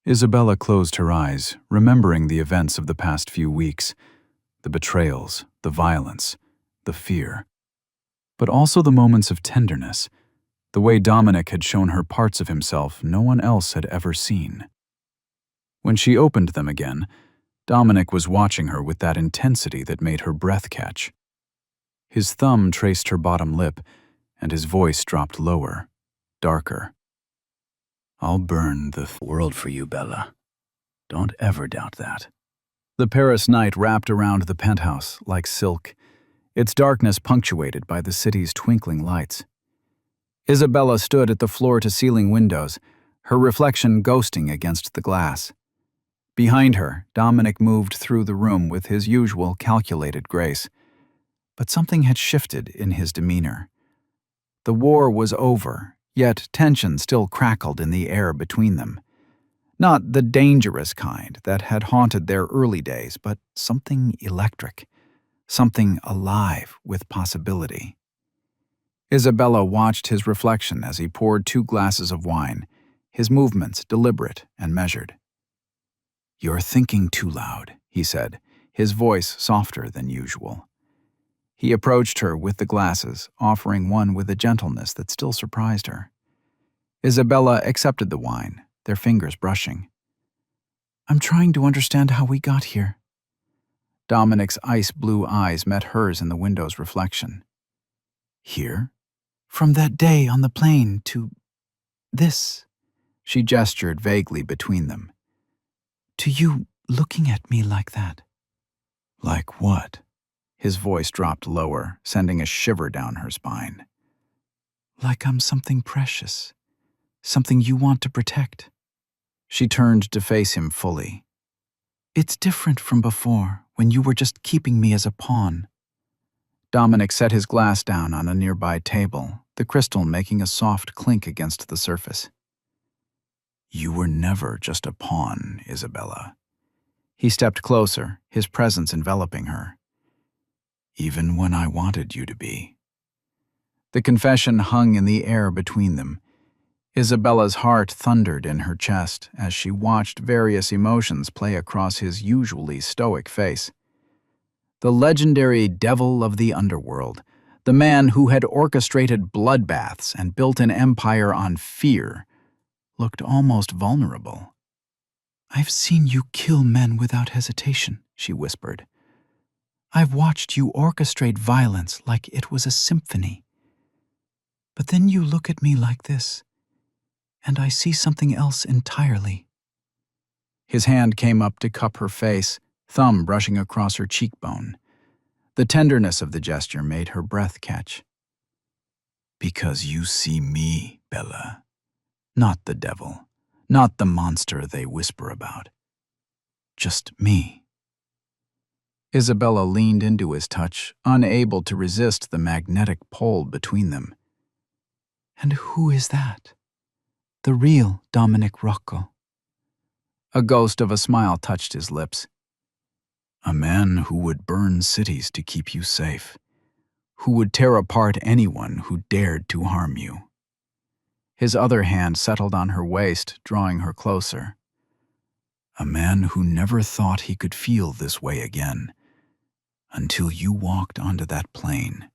Isabella closed her eyes, remembering the events of the past few weeks, the betrayals, the violence, the fear, but also the moments of tenderness, the way Dominic had shown her parts of himself no one else had ever seen. When she opened them again, Dominic was watching her with that intensity that made her breath catch. His thumb traced her bottom lip, and his voice dropped lower, darker. "I'll burn the world for you, Bella. Don't ever doubt that." The Paris night wrapped around the penthouse like silk, its darkness punctuated by the city's twinkling lights. Isabella stood at the floor-to-ceiling windows, her reflection ghosting against the glass. Behind her, Dominic moved through the room with his usual calculated grace. But something had shifted in his demeanor. The war was over, yet tension still crackled in the air between them. Not the dangerous kind that had haunted their early days, but something electric, something alive with possibility. Isabella watched his reflection as he poured 2 glasses of wine, his movements deliberate and measured. "You're thinking too loud," he said, his voice softer than usual. He approached her with the glasses, offering one with a gentleness that still surprised her. Isabella accepted the wine, their fingers brushing. "I'm trying to understand how we got here." Dominic's ice-blue eyes met hers in the window's reflection. "Here? From that day on the plane to this," she gestured vaguely between them. "To you looking at me like that." "Like what?" His voice dropped lower, sending a shiver down her spine. "Like I'm something precious, something you want to protect." She turned to face him fully. "It's different from before, when you were just keeping me as a pawn." Dominic set his glass down on a nearby table, the crystal making a soft clink against the surface. "You were never just a pawn, Isabella." He stepped closer, his presence enveloping her. "Even when I wanted you to be." The confession hung in the air between them. Isabella's heart thundered in her chest as she watched various emotions play across his usually stoic face. The legendary devil of the underworld, the man who had orchestrated bloodbaths and built an empire on fear, looked almost vulnerable. "I've seen you kill men without hesitation," she whispered. "I've watched you orchestrate violence like it was a symphony. But then you look at me like this, and I see something else entirely." His hand came up to cup her face, thumb brushing across her cheekbone. The tenderness of the gesture made her breath catch. "Because you see me, Bella. Not the devil, not the monster they whisper about. Just me." Isabella leaned into his touch, unable to resist the magnetic pull between them. "And who is that? The real Dominic Rocco?" A ghost of a smile touched his lips. "A man who would burn cities to keep you safe, who would tear apart anyone who dared to harm you." His other hand settled on her waist, drawing her closer. "A man who never thought he could feel this way again, until you walked onto that plane."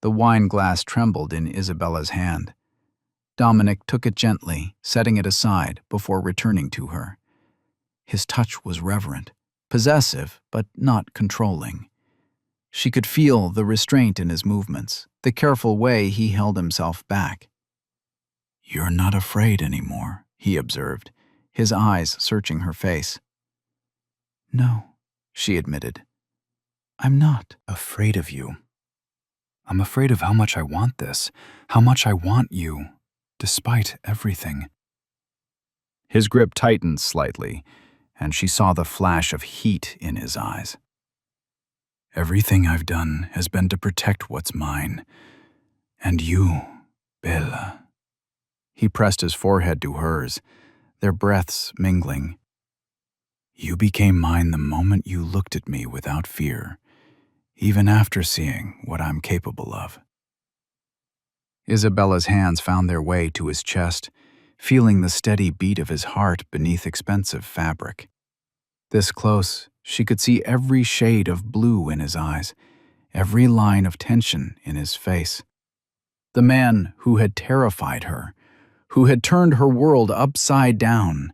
The wine glass trembled in Isabella's hand. Dominic took it gently, setting it aside before returning to her. His touch was reverent, possessive, but not controlling. She could feel the restraint in his movements, the careful way he held himself back. "You're not afraid anymore," he observed, his eyes searching her face. "No," she admitted. "I'm not afraid of you. I'm afraid of how much I want this, how much I want you, despite everything." His grip tightened slightly, and she saw the flash of heat in his eyes. "Everything I've done has been to protect what's mine. And you, Bella." He pressed his forehead to hers, their breaths mingling. "You became mine the moment you looked at me without fear, even after seeing what I'm capable of." Isabella's hands found their way to his chest, feeling the steady beat of his heart beneath expensive fabric. This close, she could see every shade of blue in his eyes, every line of tension in his face. The man who had terrified her, who had turned her world upside down,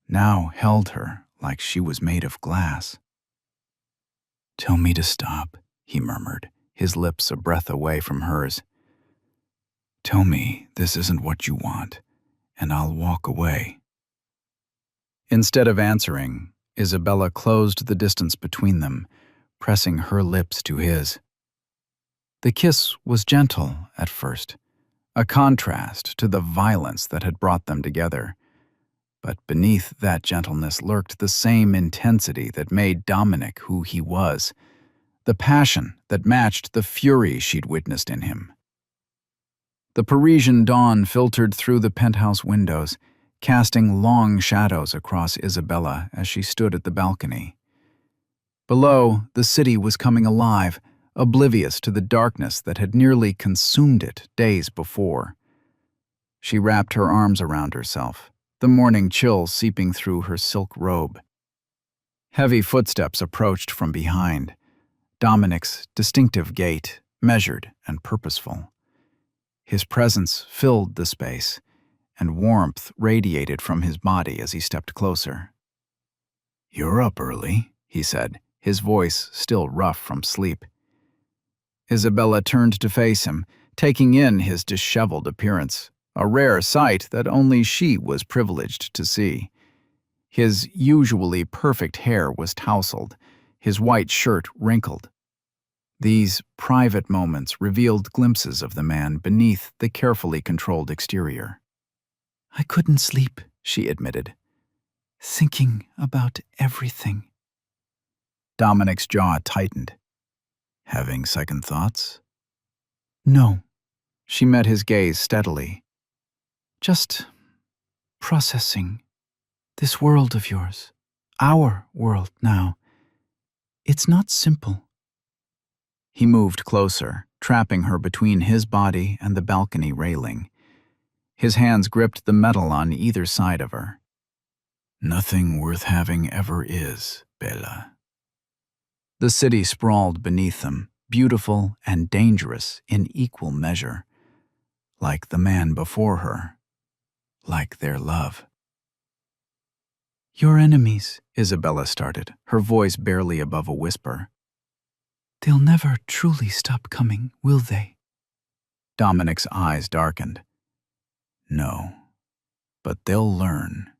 now held her like she was made of glass. "Tell me to stop," he murmured, his lips a breath away from hers. "Tell me this isn't what you want, and I'll walk away." Instead of answering, Isabella closed the distance between them, pressing her lips to his. The kiss was gentle at first, a contrast to the violence that had brought them together. But beneath that gentleness lurked the same intensity that made Dominic who he was, the passion that matched the fury she'd witnessed in him. The Parisian dawn filtered through the penthouse windows, casting long shadows across Isabella as she stood at the balcony. Below, the city was coming alive, oblivious to the darkness that had nearly consumed it days before. She wrapped her arms around herself, the morning chill seeping through her silk robe. Heavy footsteps approached from behind, Dominic's distinctive gait, measured and purposeful. His presence filled the space, and warmth radiated from his body as he stepped closer. "You're up early," he said, his voice still rough from sleep. Isabella turned to face him, taking in his disheveled appearance, a rare sight that only she was privileged to see. His usually perfect hair was tousled, his white shirt wrinkled. These private moments revealed glimpses of the man beneath the carefully controlled exterior. "I couldn't sleep," she admitted, "thinking about everything." Dominic's jaw tightened. "Having second thoughts?" "No." She met his gaze steadily. "Just processing this world of yours, our world now. It's not simple." He moved closer, trapping her between his body and the balcony railing. His hands gripped the metal on either side of her. "Nothing worth having ever is, Bella." The city sprawled beneath them, beautiful and dangerous in equal measure. Like the man before her. Like their love. "Your enemies," Isabella started, her voice barely above a whisper. "They'll never truly stop coming, will they?" Dominic's eyes darkened. "No, but they'll learn."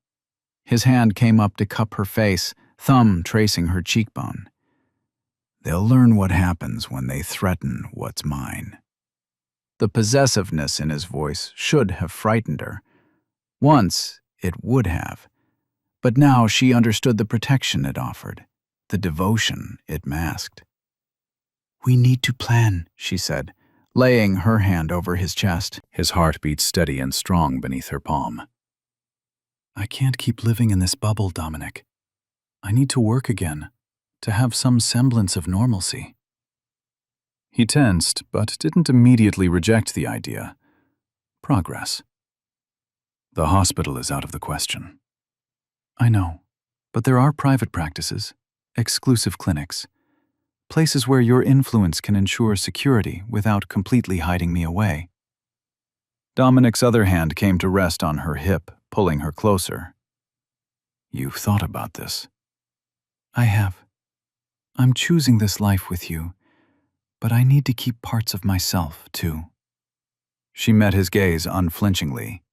His hand came up to cup her face, thumb tracing her cheekbone. "They'll learn what happens when they threaten what's mine." The possessiveness in his voice should have frightened her. Once it would have. But now she understood the protection it offered, the devotion it masked. "We need to plan," she said, laying her hand over his chest. His heart beat steady and strong beneath her palm. "I can't keep living in this bubble, Dominic. I need to work again, to have some semblance of normalcy." He tensed, but didn't immediately reject the idea. Progress. "The hospital is out of the question." "I know, but there are private practices, exclusive clinics, places where your influence can ensure security without completely hiding me away." Dominic's other hand came to rest on her hip, pulling her closer. "You've thought about this." "I have. I'm choosing this life with you, but I need to keep parts of myself, too." She met his gaze unflinchingly.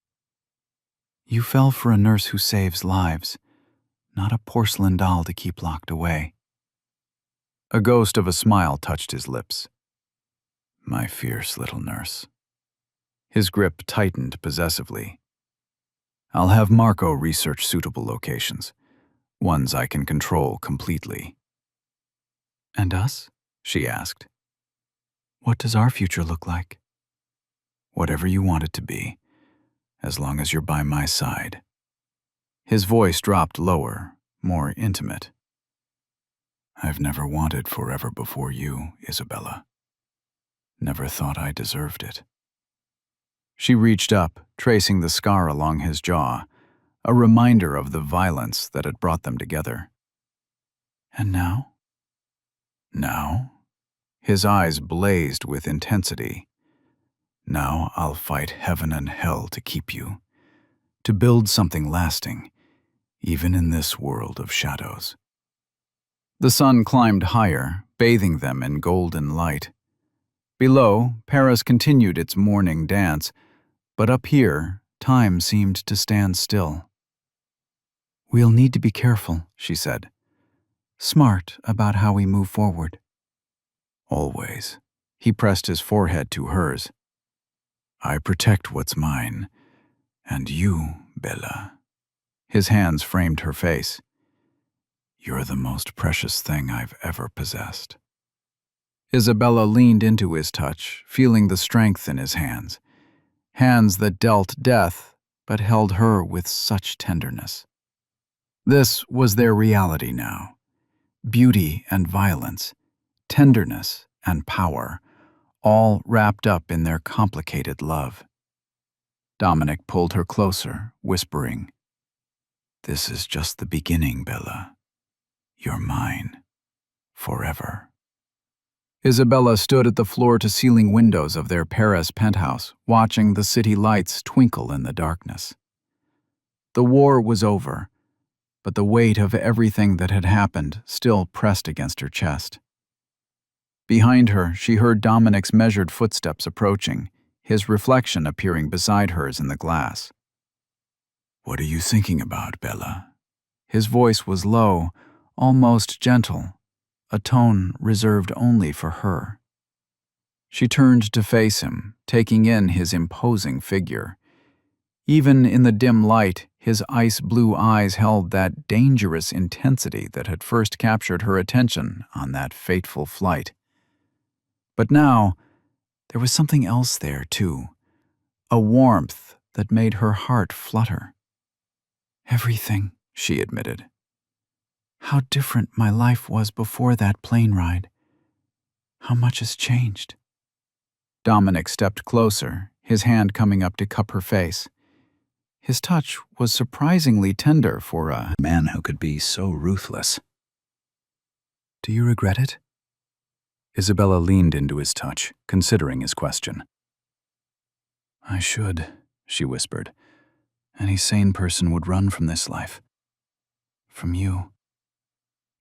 "You fell for a nurse who saves lives, not a porcelain doll to keep locked away." A ghost of a smile touched his lips. "My fierce little nurse." His grip tightened possessively. "I'll have Marco research suitable locations, ones I can control completely." "And us?" she asked. "What does our future look like?" "Whatever you want it to be, as long as you're by my side." His voice dropped lower, more intimate. "I've never wanted forever before you, Isabella. Never thought I deserved it." She reached up, tracing the scar along his jaw, a reminder of the violence that had brought them together. "And now?" "Now?" His eyes blazed with intensity. "Now I'll fight heaven and hell to keep you, to build something lasting, even in this world of shadows. The sun climbed higher, bathing them in golden light. Below, Paris continued its morning dance, but up here, time seemed to stand still. "We'll need to be careful," she said. "Smart about how we move forward." "Always." He pressed his forehead to hers. "I protect what's mine. And you, Bella." His hands framed her face. "You're the most precious thing I've ever possessed." Isabella leaned into his touch, feeling the strength in his hands. Hands that dealt death, but held her with such tenderness. This was their reality now. Beauty and violence, tenderness and power, all wrapped up in their complicated love. Dominic pulled her closer, whispering, "This is just the beginning, Bella. You're mine. Forever." Isabella stood at the floor-to-ceiling windows of their Paris penthouse, watching the city lights twinkle in the darkness. The war was over, but the weight of everything that had happened still pressed against her chest. Behind her, she heard Dominic's measured footsteps approaching, his reflection appearing beside hers in the glass. "What are you thinking about, Bella?" His voice was low, almost gentle, a tone reserved only for her. She turned to face him, taking in his imposing figure. Even in the dim light, his ice-blue eyes held that dangerous intensity that had first captured her attention on that fateful flight. But now, there was something else there, too, a warmth that made her heart flutter. "Everything," she admitted. "How different my life was before that plane ride. How much has changed." Dominic stepped closer, his hand coming up to cup her face. His touch was surprisingly tender for a man who could be so ruthless. "Do you regret it?" Isabella leaned into his touch, considering his question. "I should," she whispered. "Any sane person would run from this life. From you."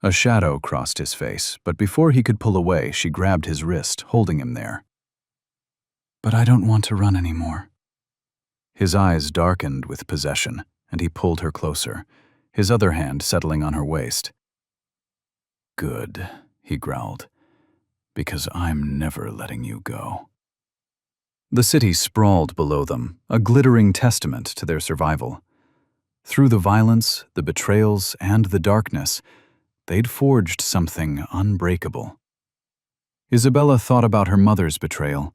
A shadow crossed his face, but before he could pull away, she grabbed his wrist, holding him there. "But I don't want to run anymore." His eyes darkened with possession, and he pulled her closer, his other hand settling on her waist. "Good," he growled, "because I'm never letting you go." The city sprawled below them, a glittering testament to their survival. Through the violence, the betrayals, and the darkness, they'd forged something unbreakable. Isabella thought about her mother's betrayal,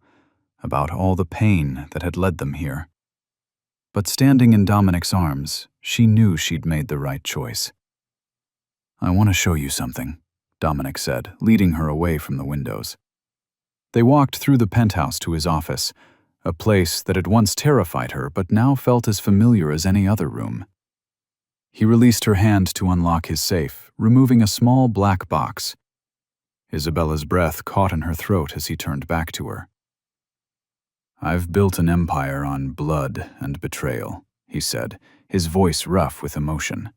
about all the pain that had led them here. But standing in Dominic's arms, she knew she'd made the right choice. "I want to show you something," Dominic said, leading her away from the windows. They walked through the penthouse to his office, a place that had once terrified her but now felt as familiar as any other room. He released her hand to unlock his safe, removing a small black box. Isabella's breath caught in her throat as he turned back to her. "I've built an empire on blood and betrayal," he said, his voice rough with emotion.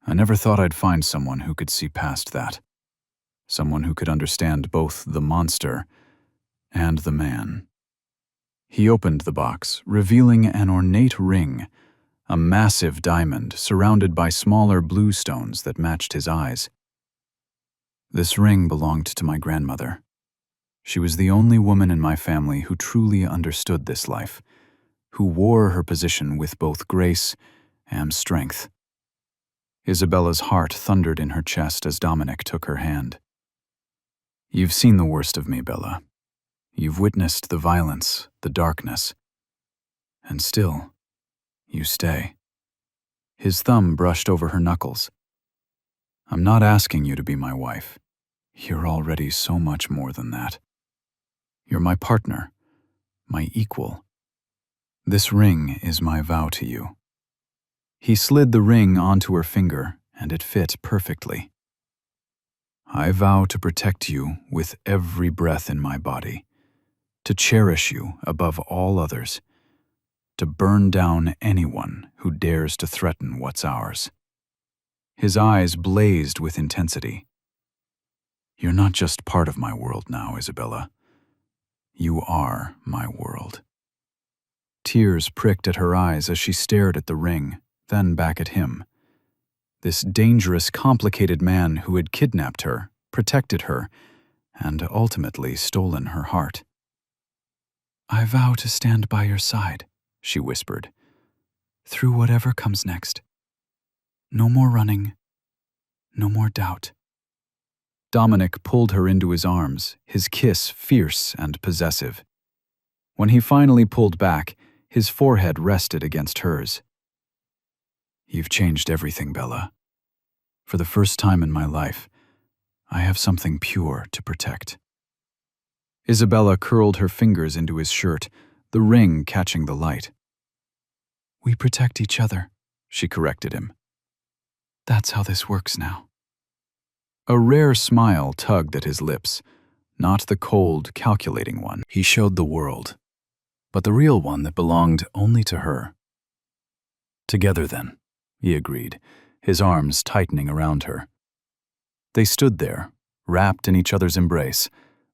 "I never thought I'd find someone who could see past that. Someone who could understand both the monster and the man." He opened the box, revealing an ornate ring, a massive diamond surrounded by smaller blue stones that matched his eyes. "This ring belonged to my grandmother. She was the only woman in my family who truly understood this life, who wore her position with both grace and strength." Isabella's heart thundered in her chest as Dominic took her hand. "You've seen the worst of me, Bella. You've witnessed the violence, the darkness. And still, you stay." His thumb brushed over her knuckles. "I'm not asking you to be my wife. You're already so much more than that. You're my partner, my equal. This ring is my vow to you." He slid the ring onto her finger, and it fit perfectly. "I vow to protect you with every breath in my body, to cherish you above all others, to burn down anyone who dares to threaten what's ours. His eyes blazed with intensity. You're not just part of my world now, Isabella. You are my world. Tears pricked at her eyes as she stared at the ring, then back at him. This dangerous, complicated man who had kidnapped her, protected her, and ultimately stolen her heart. I vow to stand by your side, she whispered, through whatever comes next. No more running, no more doubt. Dominic pulled her into his arms, his kiss fierce and possessive. When he finally pulled back, his forehead rested against hers. You've changed everything, Bella. For the first time in my life, I have something pure to protect. Isabella curled her fingers into his shirt, the ring catching the light. We protect each other, she corrected him. That's how this works now. A rare smile tugged at his lips, not the cold, calculating one he showed the world, but the real one that belonged only to her. Together then, he agreed, his arms tightening around her. They stood there, wrapped in each other's embrace,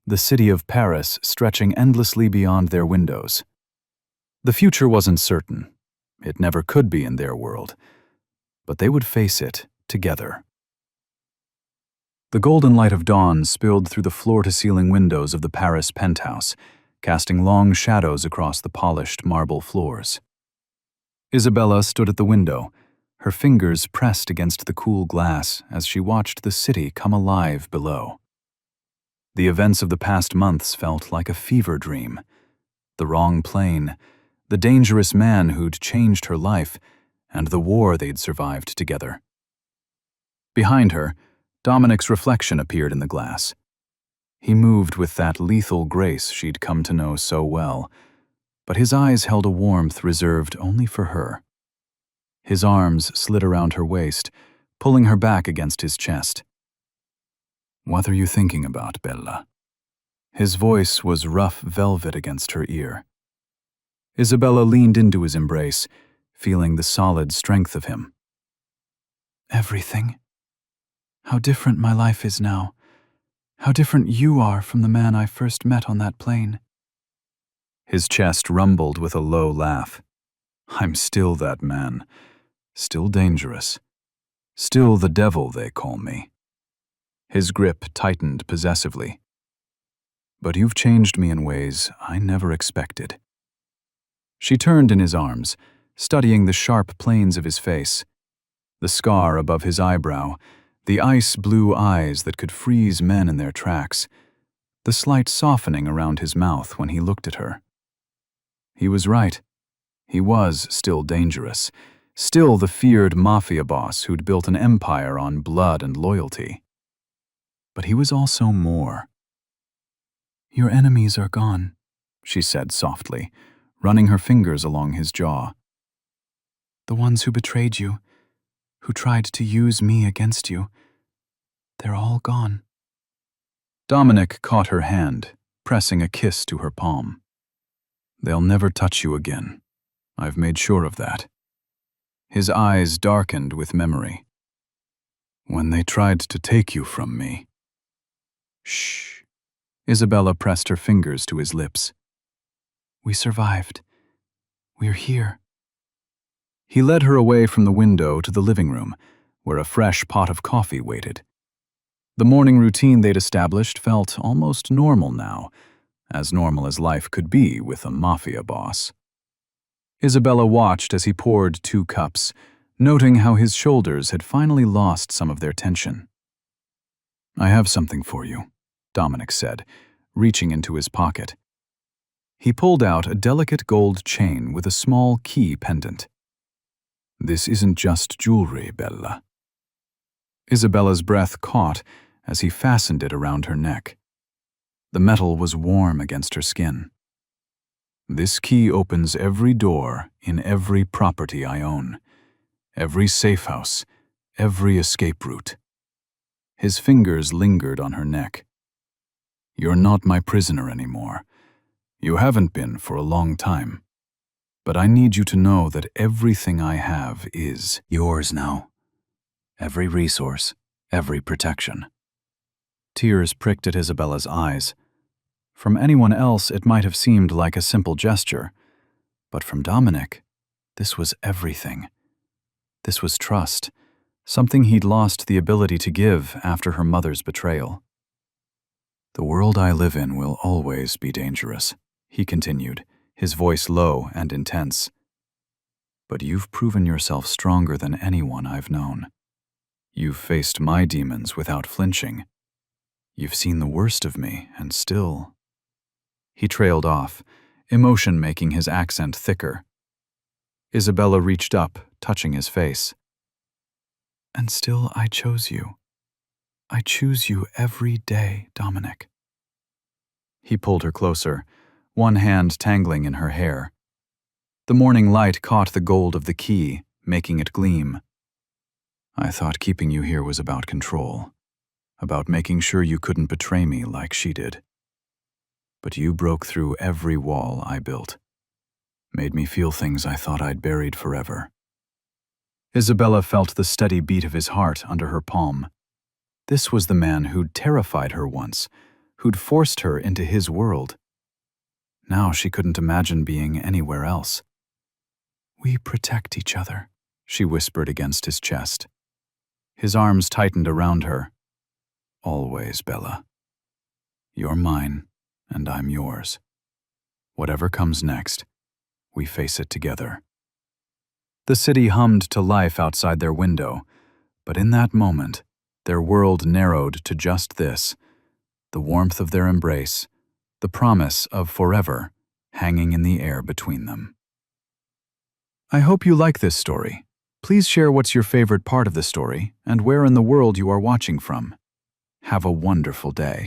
the city of Paris stretching endlessly beyond their windows. The future wasn't certain. It never could be in their world. But they would face it together. The golden light of dawn spilled through the floor-to-ceiling windows of the Paris penthouse, casting long shadows across the polished marble floors. Isabella stood at the window, her fingers pressed against the cool glass as she watched the city come alive below. The events of the past months felt like a fever dream. The wrong plane, the dangerous man who'd changed her life, and the war they'd survived together. Behind her, Dominic's reflection appeared in the glass. He moved with that lethal grace she'd come to know so well, but his eyes held a warmth reserved only for her. His arms slid around her waist, pulling her back against his chest. What are you thinking about, Bella? His voice was rough velvet against her ear. Isabella leaned into his embrace, feeling the solid strength of him. Everything. How different my life is now. How different you are from the man I first met on that plane. His chest rumbled with a low laugh. I'm still that man. Still dangerous. Still the devil, they call me. His grip tightened possessively. But you've changed me in ways I never expected. She turned in his arms, studying the sharp planes of his face, the scar above his eyebrow, the ice-blue eyes that could freeze men in their tracks, the slight softening around his mouth when he looked at her. He was right. He was still dangerous, still the feared Mafia boss who'd built an empire on blood and loyalty. But he was also more. Your enemies are gone, she said softly, running her fingers along his jaw. The ones who betrayed you, who tried to use me against you, they're all gone. Dominic caught her hand, pressing a kiss to her palm. They'll never touch you again. I've made sure of that. His eyes darkened with memory. When they tried to take you from me. Shh. Isabella pressed her fingers to his lips. We survived. We're here. He led her away from the window to the living room, where a fresh pot of coffee waited. The morning routine they'd established felt almost normal now, as normal as life could be with a Mafia boss. Isabella watched as he poured 2 cups, noting how his shoulders had finally lost some of their tension. I have something for you, Dominic said, reaching into his pocket. He pulled out a delicate gold chain with a small key pendant. This isn't just jewelry, Bella. Isabella's breath caught as he fastened it around her neck. The metal was warm against her skin. This key opens every door in every property I own, every safe house, every escape route. His fingers lingered on her neck. You're not my prisoner anymore. You haven't been for a long time. But I need you to know that everything I have is yours now. Every resource, every protection. Tears pricked at Isabella's eyes. From anyone else, it might have seemed like a simple gesture, but from Dominic, this was everything. This was trust, something he'd lost the ability to give after her mother's betrayal. The world I live in will always be dangerous, he continued, his voice low and intense. But you've proven yourself stronger than anyone I've known. You've faced my demons without flinching. You've seen the worst of me, and still... He trailed off, emotion making his accent thicker. Isabella reached up, touching his face. And still I chose you. I choose you every day, Dominic. He pulled her closer, one hand tangling in her hair. The morning light caught the gold of the key, making it gleam. I thought keeping you here was about control, about making sure you couldn't betray me like she did. But you broke through every wall I built, made me feel things I thought I'd buried forever. Isabella felt the steady beat of his heart under her palm. This was the man who'd terrified her once, who'd forced her into his world. Now she couldn't imagine being anywhere else. We protect each other, she whispered against his chest. His arms tightened around her. Always, Bella. You're mine, and I'm yours. Whatever comes next, we face it together. The city hummed to life outside their window, but in that moment, their world narrowed to just this, the warmth of their embrace, the promise of forever hanging in the air between them. I hope you like this story. Please share what's your favorite part of the story and where in the world you are watching from. Have a wonderful day.